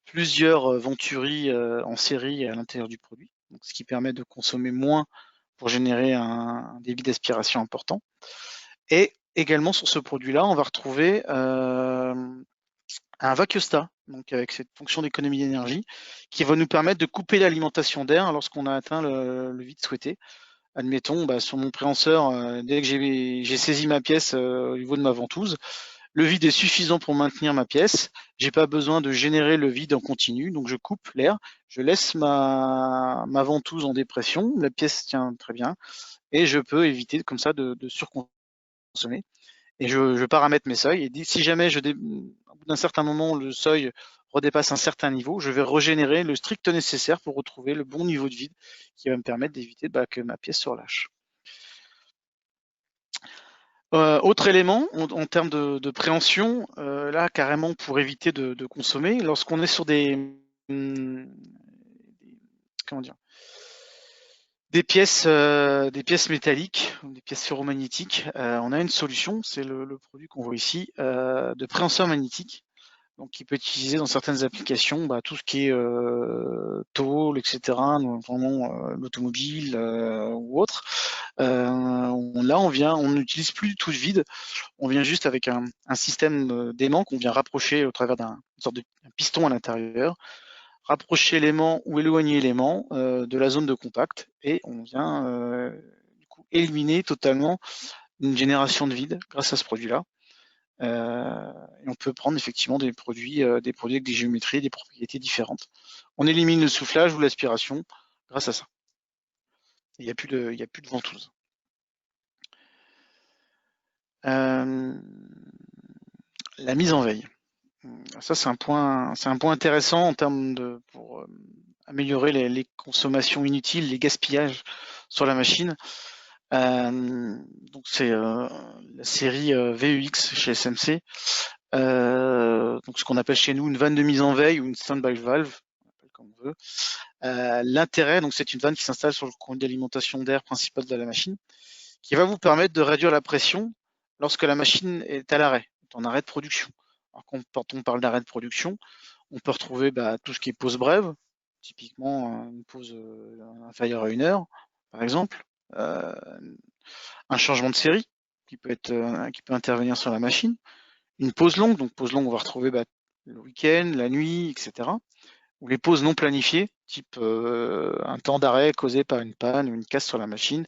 plusieurs Venturi en série à l'intérieur du produit, donc ce qui permet de consommer moins pour générer un débit d'aspiration important. Et également sur ce produit-là, on va retrouver un vacuostat, donc avec cette fonction d'économie d'énergie, qui va nous permettre de couper l'alimentation d'air lorsqu'on a atteint le vide souhaité. Admettons, sur mon préhenseur, dès que j'ai saisi ma pièce au niveau de ma ventouse, le vide est suffisant pour maintenir ma pièce. J'ai pas besoin de générer le vide en continu, donc je coupe l'air, je laisse ma ventouse en dépression, la pièce tient très bien, et je peux éviter comme ça de surconsommer. Et je paramètre mes seuils, et si jamais au bout d'un certain moment le seuil redépasse un certain niveau, je vais régénérer le strict nécessaire pour retrouver le bon niveau de vide qui va me permettre d'éviter que ma pièce se relâche. Autre élément, en termes de préhension, là carrément pour éviter de consommer, lorsqu'on est sur comment dire, des pièces métalliques, des pièces ferromagnétiques, on a une solution, c'est le produit qu'on voit ici, de préhenseur magnétique, donc qui peut être utilisé dans certaines applications, tout ce qui est tôle, etc., vraiment l'automobile ou autre. Là, on n'utilise plus du tout de vide, on vient juste avec un système d'aimant qu'on vient rapprocher au travers d'une sorte de piston à l'intérieur, rapprocher l'aimant ou éloigner l'aimant de la zone de contact, et on vient du coup éliminer totalement une génération de vide grâce à ce produit-là. Et on peut prendre effectivement des produits avec des géométries et des propriétés différentes. On élimine le soufflage ou l'aspiration grâce à ça. Il n'y a plus de ventouse. La mise en veille. Ça, c'est un point intéressant en termes pour améliorer les consommations inutiles, les gaspillages sur la machine. Donc c'est la série VEX chez SMC. Donc ce qu'on appelle chez nous une vanne de mise en veille ou une standby valve, on appelle comme on veut. L'intérêt, donc c'est une vanne qui s'installe sur le conduit d'alimentation d'air principal de la machine, qui va vous permettre de réduire la pression lorsque la machine est à l'arrêt, est en arrêt de production. Alors quand on parle d'arrêt de production, on peut retrouver tout ce qui est pause brève, typiquement une pause inférieure à 1 heure, par exemple. Un changement de série qui peut intervenir sur la machine. Une pause longue, donc pause longue, on va retrouver le week-end, la nuit, etc. Ou les pauses non planifiées, type un temps d'arrêt causé par une panne ou une casse sur la machine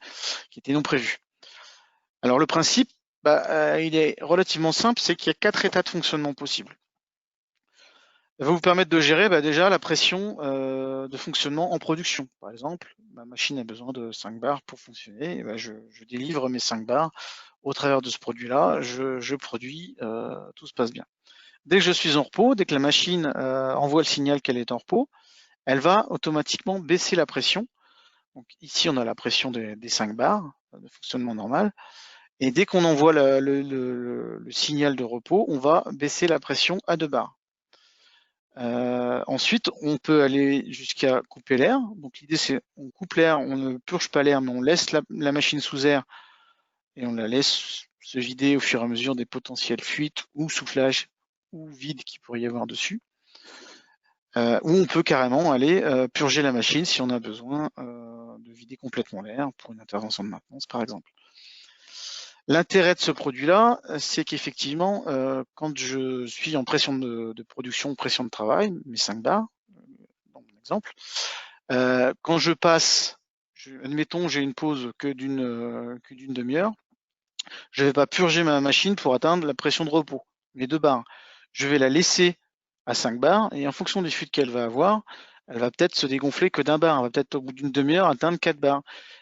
qui était non prévue. Alors le principe, il est relativement simple, c'est qu'il y a 4 états de fonctionnement possibles. Elle va vous permettre de gérer déjà la pression de fonctionnement en production. Par exemple, ma machine a besoin de 5 bars pour fonctionner, et je délivre mes 5 bars au travers de ce produit-là, je produis, tout se passe bien. Dès que je suis en repos, dès que la machine envoie le signal qu'elle est en repos, elle va automatiquement baisser la pression. Donc ici, on a la pression des 5 bars de fonctionnement normal. Et dès qu'on envoie le signal de repos, on va baisser la pression à 2 bars. Ensuite, on peut aller jusqu'à couper l'air. Donc l'idée, c'est on coupe l'air, on ne purge pas l'air, mais on laisse la machine sous air et on la laisse se vider au fur et à mesure des potentielles fuites ou soufflages ou vides qu'il pourrait y avoir dessus. Ou on peut carrément aller purger la machine si on a besoin de vider complètement l'air pour une intervention de maintenance, par exemple. L'intérêt de ce produit-là, c'est qu'effectivement, quand je suis en pression de production, pression de travail, mes 5 bars, dans mon exemple, quand je passe, admettons, j'ai une pause que d'une demi-heure, je ne vais pas purger ma machine pour atteindre la pression de repos, mes 2 bars. Je vais la laisser à 5 bars et en fonction des fuites qu'elle va avoir, elle va peut-être se dégonfler que d'un bar. Elle va peut-être au bout d'une demi-heure atteindre 4 bars.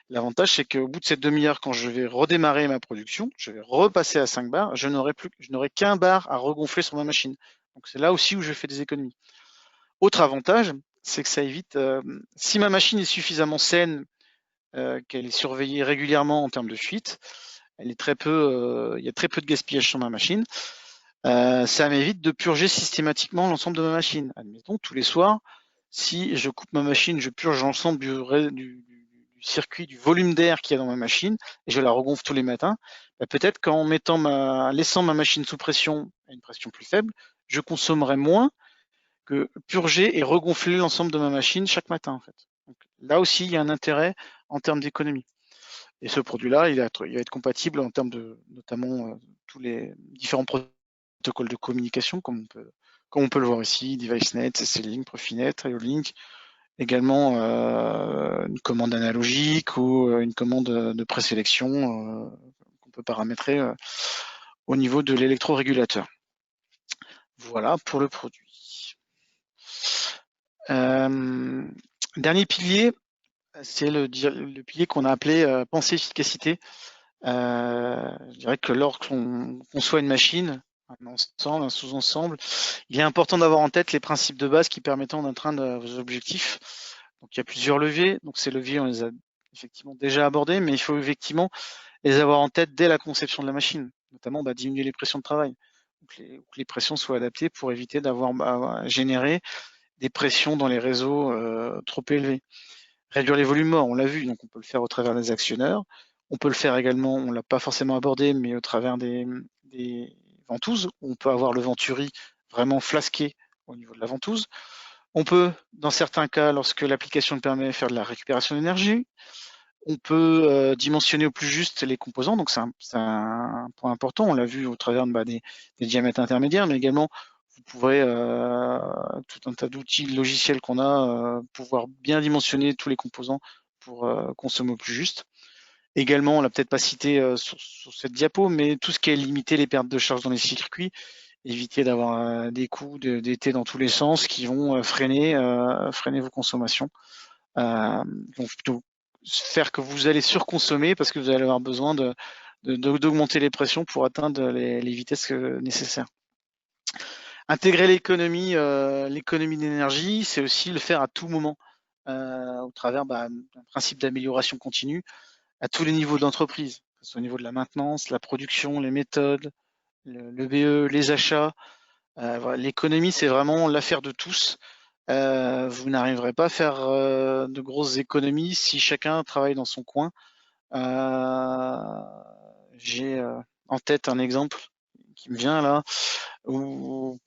L'avantage, c'est qu'au bout de cette demi-heure, quand je vais redémarrer ma production, je vais repasser à 5 bars, je n'aurai qu'un bar à regonfler sur ma machine. Donc c'est là aussi où je fais des économies. Autre avantage, c'est que ça évite, si ma machine est suffisamment saine, qu'elle est surveillée régulièrement en termes de fuite, il y a très peu de gaspillage sur ma machine. Ça m'évite de purger systématiquement l'ensemble de ma machine. Admettons, tous les soirs, si je coupe ma machine, je purge l'ensemble du circuit, du volume d'air qu'il y a dans ma machine, et je la regonfle tous les matins. Peut-être qu'en laissant ma machine sous pression à une pression plus faible, je consommerai moins que purger et regonfler l'ensemble de ma machine chaque matin, en fait. Donc, là aussi, il y a un intérêt en termes d'économie. Et ce produit-là, il va être compatible en termes de, notamment, tous les différents protocoles de communication, comme on peut le voir ici, DeviceNet, CC-Link, Profinet, IO-Link, également une commande analogique ou une commande de présélection qu'on peut paramétrer au niveau de l'électrorégulateur. Voilà pour le produit. Dernier pilier, c'est le pilier qu'on a appelé pensée efficacité. Je dirais que lorsqu'on conçoit une machine, un ensemble, un sous-ensemble, il est important d'avoir en tête les principes de base qui permettent d'atteindre vos objectifs. Donc il y a plusieurs leviers. Donc ces leviers, on les a effectivement déjà abordés, mais il faut effectivement les avoir en tête dès la conception de la machine, notamment diminuer les pressions de travail, que les pressions soient adaptées pour éviter d'avoir généré des pressions dans les réseaux trop élevées. Réduire les volumes morts, on l'a vu, donc on peut le faire au travers des actionneurs. On peut le faire également, on ne l'a pas forcément abordé, mais au travers des ventouses. On peut avoir le venturi vraiment flasqué au niveau de la ventouse. On peut, dans certains cas, lorsque l'application le permet, faire de la récupération d'énergie. On peut dimensionner au plus juste les composants, donc c'est un point important. On l'a vu au travers des diamètres intermédiaires, mais également vous pourrez, tout un tas d'outils logiciels qu'on a, pouvoir bien dimensionner tous les composants pour consommer au plus juste. Également, on l'a peut-être pas cité sur cette diapo, mais tout ce qui est limiter les pertes de charge dans les circuits, éviter d'avoir des coups d'été dans tous les sens qui vont freiner vos consommations. Donc plutôt faire que vous allez surconsommer parce que vous allez avoir besoin d'augmenter les pressions pour atteindre les vitesses nécessaires. Intégrer l'économie d'énergie, c'est aussi le faire à tout moment, au travers d'un principe d'amélioration continue à tous les niveaux d'entreprise, que ce soit au niveau de la maintenance, la production, les méthodes, le BE, les achats. Voilà, l'économie, c'est vraiment l'affaire de tous. Vous n'arriverez pas à faire de grosses économies si chacun travaille dans son coin. J'ai en tête un exemple qui me vient là, où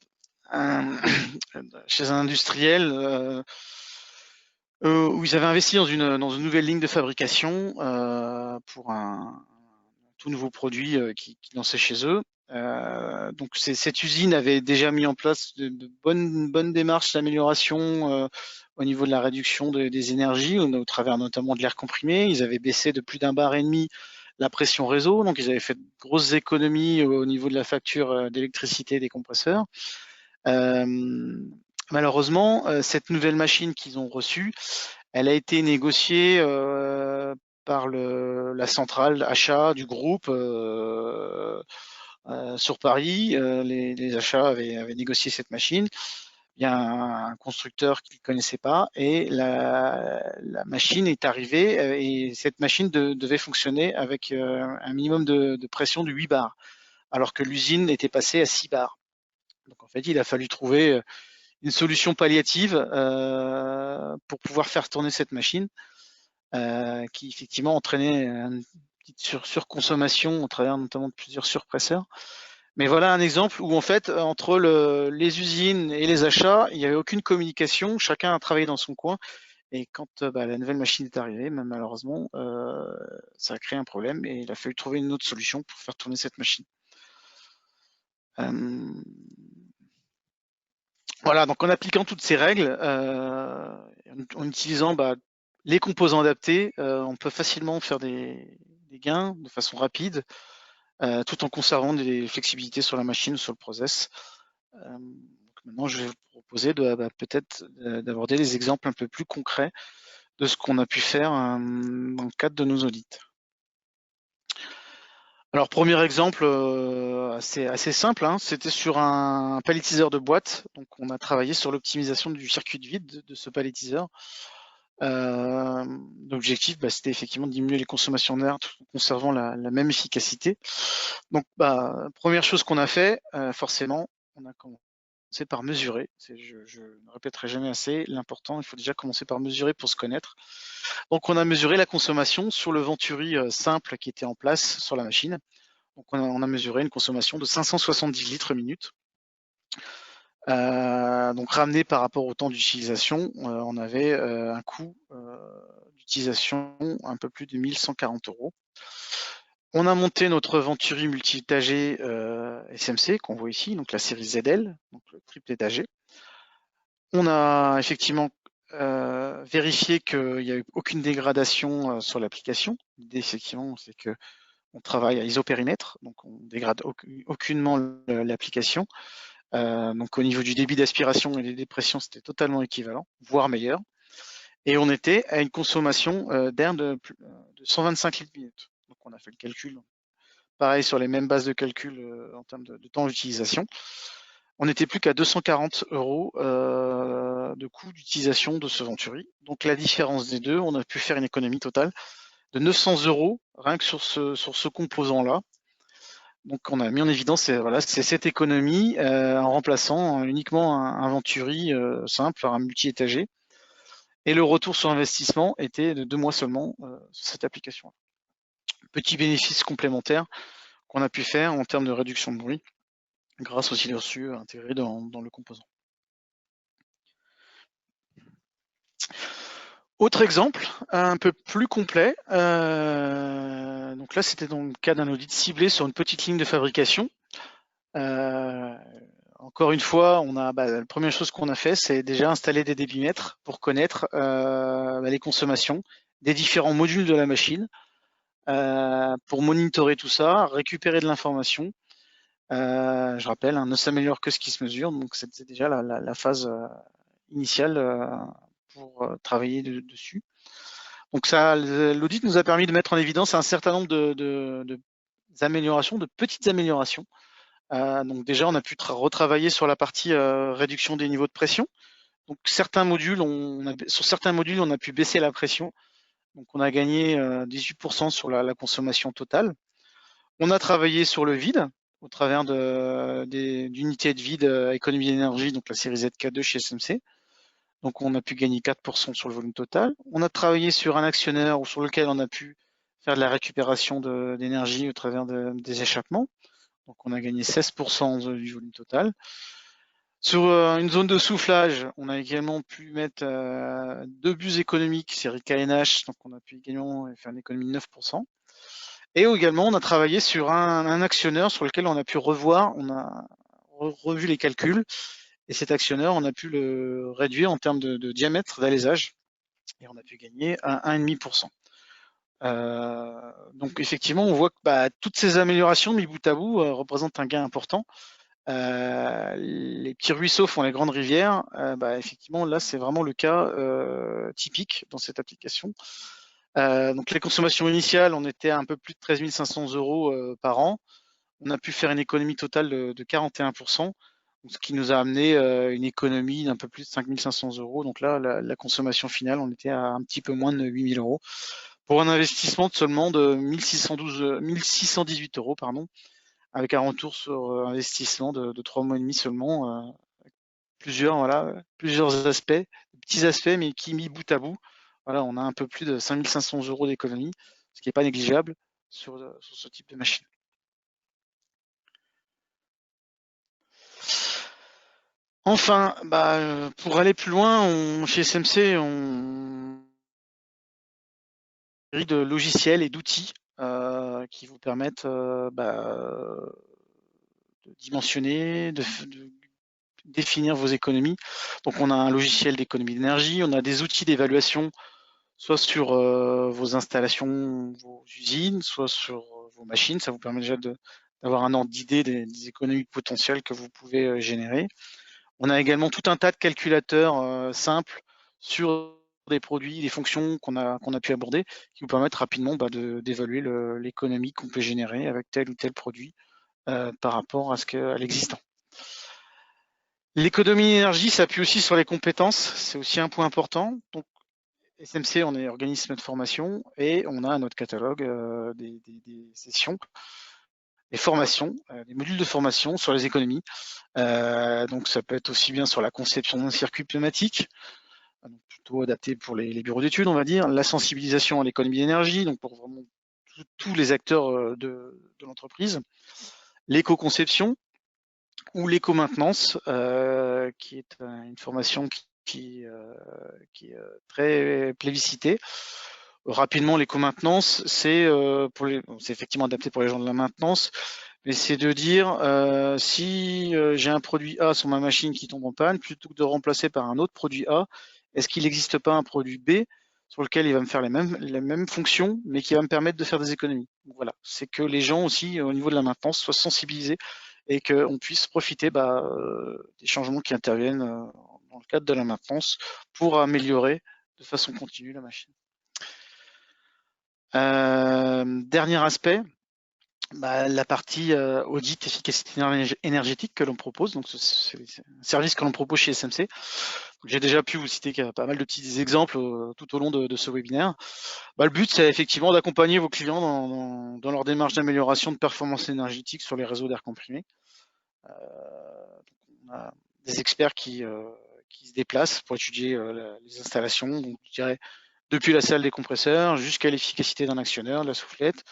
chez un industriel où ils avaient investi dans une nouvelle ligne de fabrication pour un tout nouveau produit qui lançait chez eux. Donc cette usine avait déjà mis en place de bonnes démarches d'amélioration au niveau de la réduction des énergies, au travers notamment de l'air comprimé. Ils avaient baissé de plus d'1,5 bar la pression réseau, donc ils avaient fait de grosses économies au niveau de la facture d'électricité des compresseurs. Malheureusement, cette nouvelle machine qu'ils ont reçue, elle a été négociée par la centrale achat du groupe sur Paris. Les achats avaient négocié cette machine. Il y a un constructeur qui ne connaissait pas et la machine est arrivée et cette machine devait fonctionner avec un minimum de pression de 8 bars, alors que l'usine était passée à 6 bars. Donc en fait, il a fallu trouver une solution palliative pour pouvoir faire tourner cette machine qui effectivement entraînait une petite surconsommation au travers notamment de plusieurs surpresseurs. Mais voilà un exemple où en fait entre les usines et les achats, il n'y avait aucune communication, chacun a travaillé dans son coin. Et quand la nouvelle machine est arrivée, malheureusement, ça a créé un problème et il a fallu trouver une autre solution pour faire tourner cette machine. Voilà, donc en appliquant toutes ces règles, en utilisant les composants adaptés, on peut facilement faire des gains de façon rapide, tout en conservant des flexibilités sur la machine ou sur le process. Maintenant, je vais vous proposer peut-être d'aborder des exemples un peu plus concrets de ce qu'on a pu faire dans le cadre de nos audits. Alors, premier exemple assez simple, hein, c'était sur un palettiseur de boîte. Donc, on a travaillé sur l'optimisation du circuit de vide de ce palettiseur. L'objectif, c'était effectivement de diminuer les consommations d'air tout en conservant la même efficacité. Donc, première chose qu'on a fait, forcément, on a commencé par mesurer. Je ne répéterai jamais assez, l'important, il faut déjà commencer par mesurer pour se connaître. Donc, on a mesuré la consommation sur le venturi simple qui était en place sur la machine. Donc, on a mesuré une consommation de 570 litres minute. Donc, ramené par rapport au temps d'utilisation, on avait un coût d'utilisation un peu plus de 1140 €. On a monté notre venturi multi-étagé SMC qu'on voit ici, donc la série ZL, donc le triple étagé. On a effectivement vérifié qu'il n'y a eu aucune dégradation sur l'application. L'idée, effectivement, c'est que on travaille à isopérimètre, donc on dégrade aucunement l'application. Donc au niveau du débit d'aspiration et des dépressions, c'était totalement équivalent, voire meilleur. Et on était à une consommation d'air de 125 litres minute. Donc on a fait le calcul, pareil sur les mêmes bases de calcul en termes de temps d'utilisation. On n'était plus qu'à 240 € de coût d'utilisation de ce venturi. Donc la différence des deux, on a pu faire une économie totale de 900 € rien que sur ce composant-là. Donc on a mis en évidence voilà, c'est cette économie en remplaçant uniquement un Venturi simple, un multi-étagé. Et le retour sur investissement était de 2 mois seulement sur cette application. Petit bénéfice complémentaire qu'on a pu faire en termes de réduction de bruit grâce au silencieux intégré dans le composant. Autre exemple, un peu plus complet. Donc là, c'était dans le cas d'un audit ciblé sur une petite ligne de fabrication. Encore une fois, la première chose qu'on a fait, c'est déjà installer des débitmètres pour connaître les consommations des différents modules de la machine, pour monitorer tout ça, récupérer de l'information. Je rappelle, ne s'améliore que ce qui se mesure, donc c'est déjà la phase initiale pour travailler dessus. Donc l'audit nous a permis de mettre en évidence un certain nombre de améliorations, de petites améliorations. Donc déjà, on a pu retravailler sur la partie réduction des niveaux de pression. Donc sur certains modules, on a pu baisser la pression. Donc on a gagné 18% sur la consommation totale. On a travaillé sur le vide au travers d'unités de vide économie d'énergie, donc la série ZK2 chez SMC. Donc on a pu gagner 4% sur le volume total. On a travaillé sur un actionneur sur lequel on a pu faire de la récupération d'énergie au travers des échappements. Donc on a gagné 16% du volume total. Sur une zone de soufflage, on a également pu mettre 2 bus économiques série KNH, donc on a pu également faire une économie de 9%. Et également, on a travaillé sur un actionneur sur lequel on a pu revoir, on a revu les calculs, et cet actionneur, on a pu le réduire en termes de diamètre d'alésage, et on a pu gagner 1,5%. Donc effectivement, on voit que toutes ces améliorations mis bout à bout représentent un gain important. Les petits ruisseaux font les grandes rivières. Effectivement, là, c'est vraiment le cas typique dans cette application. Donc les consommations initiales, on était à un peu plus de 13 500 € par an. On a pu faire une économie totale de 41%, ce qui nous a amené une économie d'un peu plus de 5 500 €. Donc là, la consommation finale, on était à un petit peu moins de 8 000 € pour un investissement de seulement de 1618 €, pardon, avec un retour sur investissement de 3 mois et demi seulement. Plusieurs aspects, petits aspects, mais qui mis bout à bout, voilà, on a un peu plus de 5 500 € d'économie, ce qui n'est pas négligeable sur ce type de machine. Enfin, pour aller plus loin, chez SMC, on de logiciels et d'outils qui vous permettent de dimensionner, de définir vos économies. Donc on a un logiciel d'économie d'énergie, on a des outils d'évaluation, soit sur vos installations, vos usines, soit sur vos machines. Ça vous permet déjà d'avoir un ordre d'idée des économies potentielles que vous pouvez générer. On a également tout un tas de calculateurs simples sur des produits, des fonctions qu'on a pu aborder, qui vous permettent rapidement d'évaluer l'économie qu'on peut générer avec tel ou tel produit par rapport à l'existant. L'économie d'énergie s'appuie aussi sur les compétences, c'est aussi un point important. Donc, SMC, on est organisme de formation et on a notre catalogue des sessions, des formations, des modules de formation sur les économies. Donc ça peut être aussi bien sur la conception d'un circuit pneumatique, plutôt adapté pour les bureaux d'études, on va dire, la sensibilisation à l'économie d'énergie, donc pour vraiment tous les acteurs de l'entreprise, l'éco-conception ou l'éco-maintenance, qui est une formation qui est très plébiscitée. Rapidement, l'éco-maintenance, c'est effectivement adapté pour les gens de la maintenance, mais c'est de dire si j'ai un produit A sur ma machine qui tombe en panne, plutôt que de remplacer par un autre produit A, est-ce qu'il n'existe pas un produit B sur lequel il va me faire les mêmes fonctions, mais qui va me permettre de faire des économies. Donc voilà, c'est que les gens aussi, au niveau de la maintenance, soient sensibilisés et qu'on puisse profiter des changements qui interviennent dans le cadre de la maintenance pour améliorer de façon continue la machine. Dernier aspect, la partie audit efficacité énergétique que l'on propose. Donc, c'est un service que l'on propose chez SMC. J'ai déjà pu vous citer pas mal de petits exemples tout au long de ce webinaire. Le but, c'est effectivement d'accompagner vos clients dans leur démarche d'amélioration de performance énergétique sur les réseaux d'air comprimé. On a des experts qui se déplacent pour étudier les installations, donc, je dirais, depuis la salle des compresseurs jusqu'à l'efficacité d'un actionneur, de la soufflette,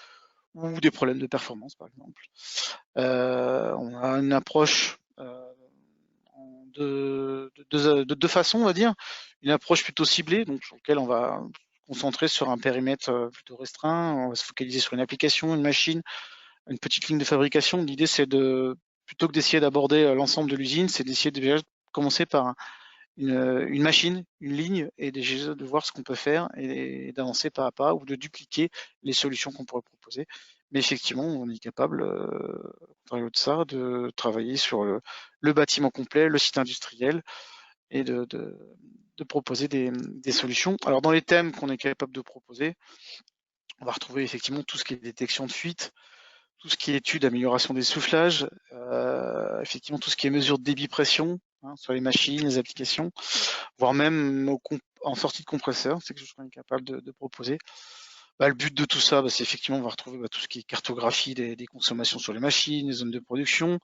ou des problèmes de performance, par exemple. On a une approche de deux façons, on va dire. Une approche plutôt ciblée, donc sur laquelle on va se concentrer sur un périmètre plutôt restreint. On va se focaliser sur une application, une machine, une petite ligne de fabrication. L'idée, c'est plutôt que d'essayer d'aborder l'ensemble de l'usine, c'est d'essayer de commencer par une machine, une ligne, et déjà de voir ce qu'on peut faire et d'avancer pas à pas ou de dupliquer les solutions qu'on pourrait proposer. Mais effectivement, on est capable, au de ça, de travailler sur le bâtiment complet, le site industriel et de proposer des solutions. Alors, dans les thèmes qu'on est capable de proposer, on va retrouver effectivement tout ce qui est détection de fuite, tout ce qui est étude, amélioration des soufflages, effectivement tout ce qui est mesure de débit-pression sur les machines, les applications, voire même en sortie de compresseur, c'est quelque chose qu'on est capable de proposer. Le but de tout ça, c'est effectivement on va retrouver tout ce qui est cartographie des consommations sur les machines, les zones de production,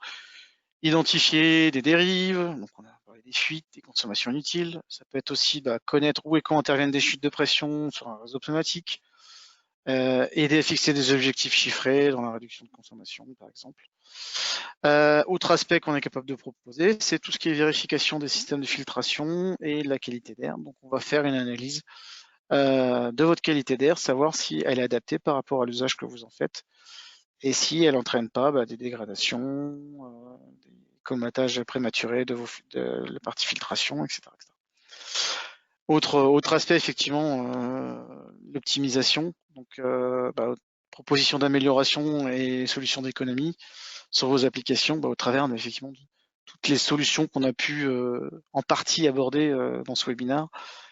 identifier des dérives, donc on a parlé des fuites, des consommations inutiles. Ça peut être aussi connaître où et quand interviennent des chutes de pression sur un réseau pneumatique, aider à fixer des objectifs chiffrés dans la réduction de consommation, par exemple. Autre aspect qu'on est capable de proposer, c'est tout ce qui est vérification des systèmes de filtration et de la qualité d'air. Donc, on va faire une analyse de votre qualité d'air, savoir si elle est adaptée par rapport à l'usage que vous en faites et si elle n'entraîne pas des dégradations, des colmatages prématurés de la partie filtration, etc. Autre aspect, effectivement, l'optimisation. Donc, proposition d'amélioration et solutions d'économie sur vos applications au travers effectivement de toutes les solutions qu'on a pu en partie aborder dans ce webinaire.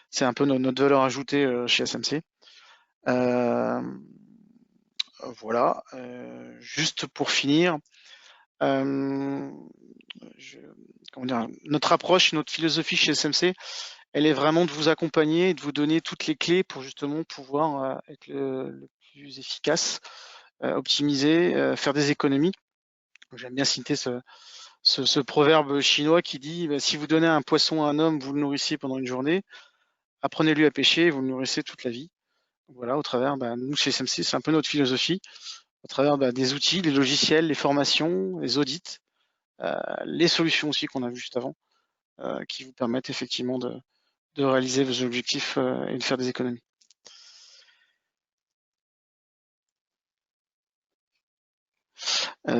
C'est un peu notre valeur ajoutée chez SMC. Voilà. Juste pour finir, notre approche, notre philosophie chez SMC, elle est vraiment de vous accompagner et de vous donner toutes les clés pour justement pouvoir être le plus efficace, optimiser, faire des économies. J'aime bien citer ce proverbe chinois qui dit si vous donnez un poisson à un homme, vous le nourrissez pendant une journée, apprenez-lui à pêcher, vous le nourrissez toute la vie. Voilà, au travers, nous chez SMC, c'est un peu notre philosophie, au travers des outils, les logiciels, les formations, les audits, les solutions aussi qu'on a vues juste avant, qui vous permettent effectivement de réaliser vos objectifs et de faire des économies.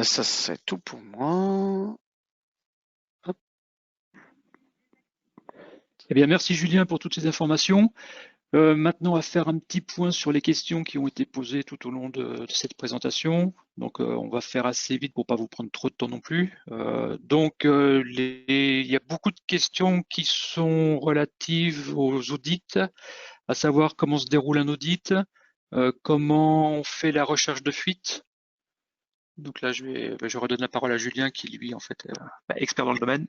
Ça, c'est tout pour moi. Hop. Eh bien, merci Julien pour toutes ces informations. Maintenant, on va faire un petit point sur les questions qui ont été posées tout au long de cette présentation. Donc, on va faire assez vite pour pas vous prendre trop de temps non plus. Il y a beaucoup de questions qui sont relatives aux audits, à savoir comment se déroule un audit, comment on fait la recherche de fuite. Donc là, je redonne la parole à Julien qui, lui, en fait, est expert dans le domaine.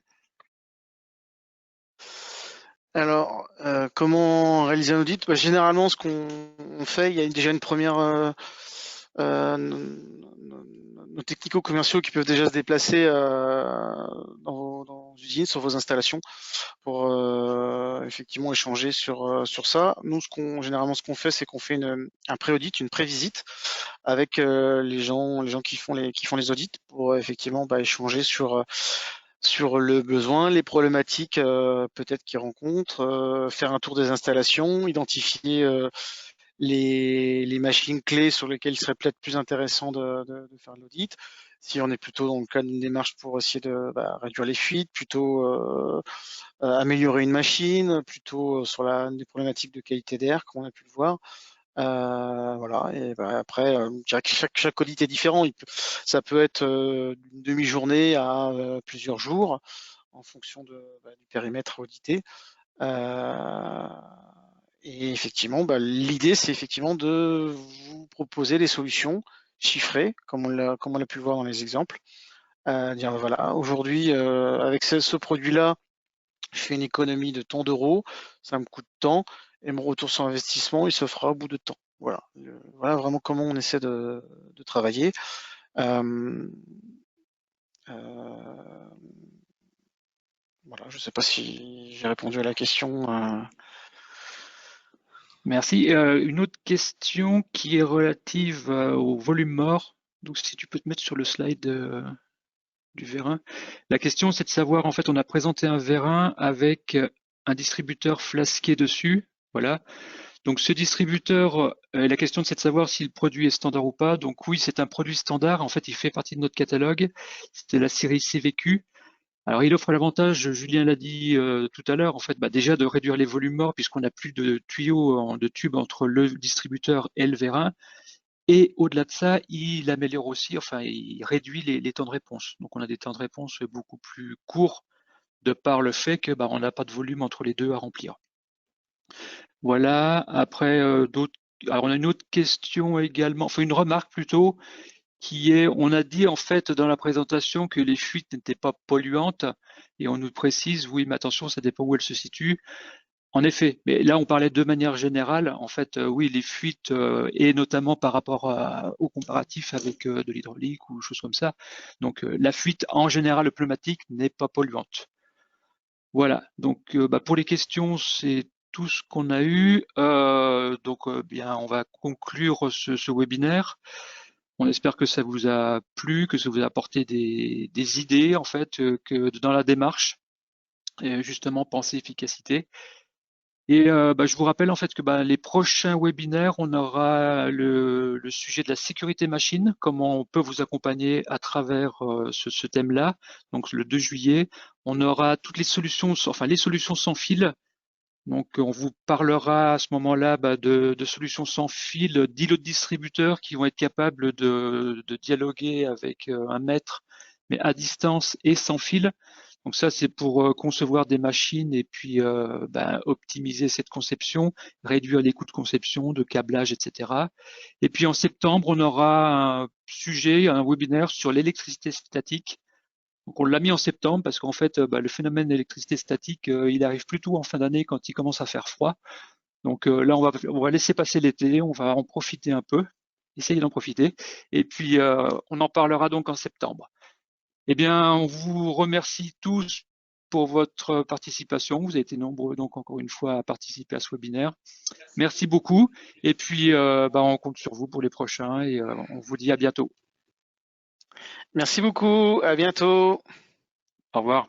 Alors, comment réaliser un audit? Généralement, ce qu'on fait, il y a déjà une première nos technico-commerciaux qui peuvent déjà se déplacer dans vos usines, sur vos installations, pour effectivement échanger sur ça. Nous, généralement, ce qu'on fait, c'est qu'on fait un pré-audit, une pré-visite avec les gens qui font les audits pour effectivement échanger sur le besoin, les problématiques peut-être qu'ils rencontrent, faire un tour des installations, identifier les machines clés sur lesquelles il serait peut-être plus intéressant de faire l'audit. Si on est plutôt dans le cadre d'une démarche pour essayer de réduire les fuites, plutôt améliorer une machine, plutôt sur des problématiques de qualité d'air, comme on a pu le voir. Voilà. Et après, je dirais que chaque audit est différent. Ça peut être d'une demi-journée à plusieurs jours en fonction du périmètre audité. Et effectivement, l'idée, c'est effectivement de vous proposer des solutions chiffré, comme on l'a pu voir dans les exemples. Dire voilà, aujourd'hui, avec ce produit-là, je fais une économie de tant d'euros, ça me coûte tant, et mon retour sur investissement, il se fera au bout de temps. Voilà, voilà vraiment comment on essaie de travailler. Euh, euh, voilà, je ne sais pas si j'ai répondu à la question. Merci. Une autre question qui est relative au volume mort. Donc, si tu peux te mettre sur le slide du vérin. La question, c'est de savoir, en fait, on a présenté un vérin avec un distributeur flasqué dessus. Voilà. Donc, ce distributeur, la question, c'est de savoir si le produit est standard ou pas. Donc, oui, c'est un produit standard. En fait, il fait partie de notre catalogue. C'était la série CVQ. Alors, il offre l'avantage, Julien l'a dit tout à l'heure, en fait, déjà de réduire les volumes morts puisqu'on n'a plus de tuyaux, de tubes entre le distributeur et le vérin. Et au-delà de ça, il améliore aussi, enfin, il réduit les temps de réponse. Donc, on a des temps de réponse beaucoup plus courts de par le fait que on n'a pas de volume entre les deux à remplir. Voilà. Après, alors on a une autre question également, enfin une remarque plutôt, qui est, on a dit en fait dans la présentation que les fuites n'étaient pas polluantes, et on nous précise, oui, mais attention, ça dépend où elles se situent. En effet, mais là on parlait de manière générale, en fait, oui, les fuites, et notamment par rapport au comparatif avec de l'hydraulique ou choses comme ça. Donc la fuite en général pneumatique n'est pas polluante. Voilà, donc pour les questions, c'est tout ce qu'on a eu. Donc bien, on va conclure ce webinaire. On espère que ça vous a plu, que ça vous a apporté des idées en fait, que dans la démarche, justement penser efficacité. Et je vous rappelle en fait que les prochains webinaires, on aura le sujet de la sécurité machine, comment on peut vous accompagner à travers ce thème-là. Donc le 2 juillet, on aura toutes les solutions, enfin les solutions sans fil. Donc on vous parlera à ce moment-là de solutions sans fil, d'îlots de distributeurs qui vont être capables de dialoguer avec un maître, mais à distance et sans fil. Donc ça, c'est pour concevoir des machines et puis optimiser cette conception, réduire les coûts de conception, de câblage, etc. Et puis en septembre, on aura un sujet, un webinaire sur l'électricité statique. Donc on l'a mis en septembre parce qu'en fait, le phénomène d'électricité statique, il arrive plutôt en fin d'année quand il commence à faire froid. Donc là, on va laisser passer l'été, on va en profiter un peu, essayer d'en profiter. Et puis on en parlera donc en septembre. Eh bien, on vous remercie tous pour votre participation. Vous avez été nombreux, donc, encore une fois, à participer à ce webinaire. Merci beaucoup. Et puis, on compte sur vous pour les prochains et on vous dit à bientôt. Merci beaucoup, à bientôt. Au revoir.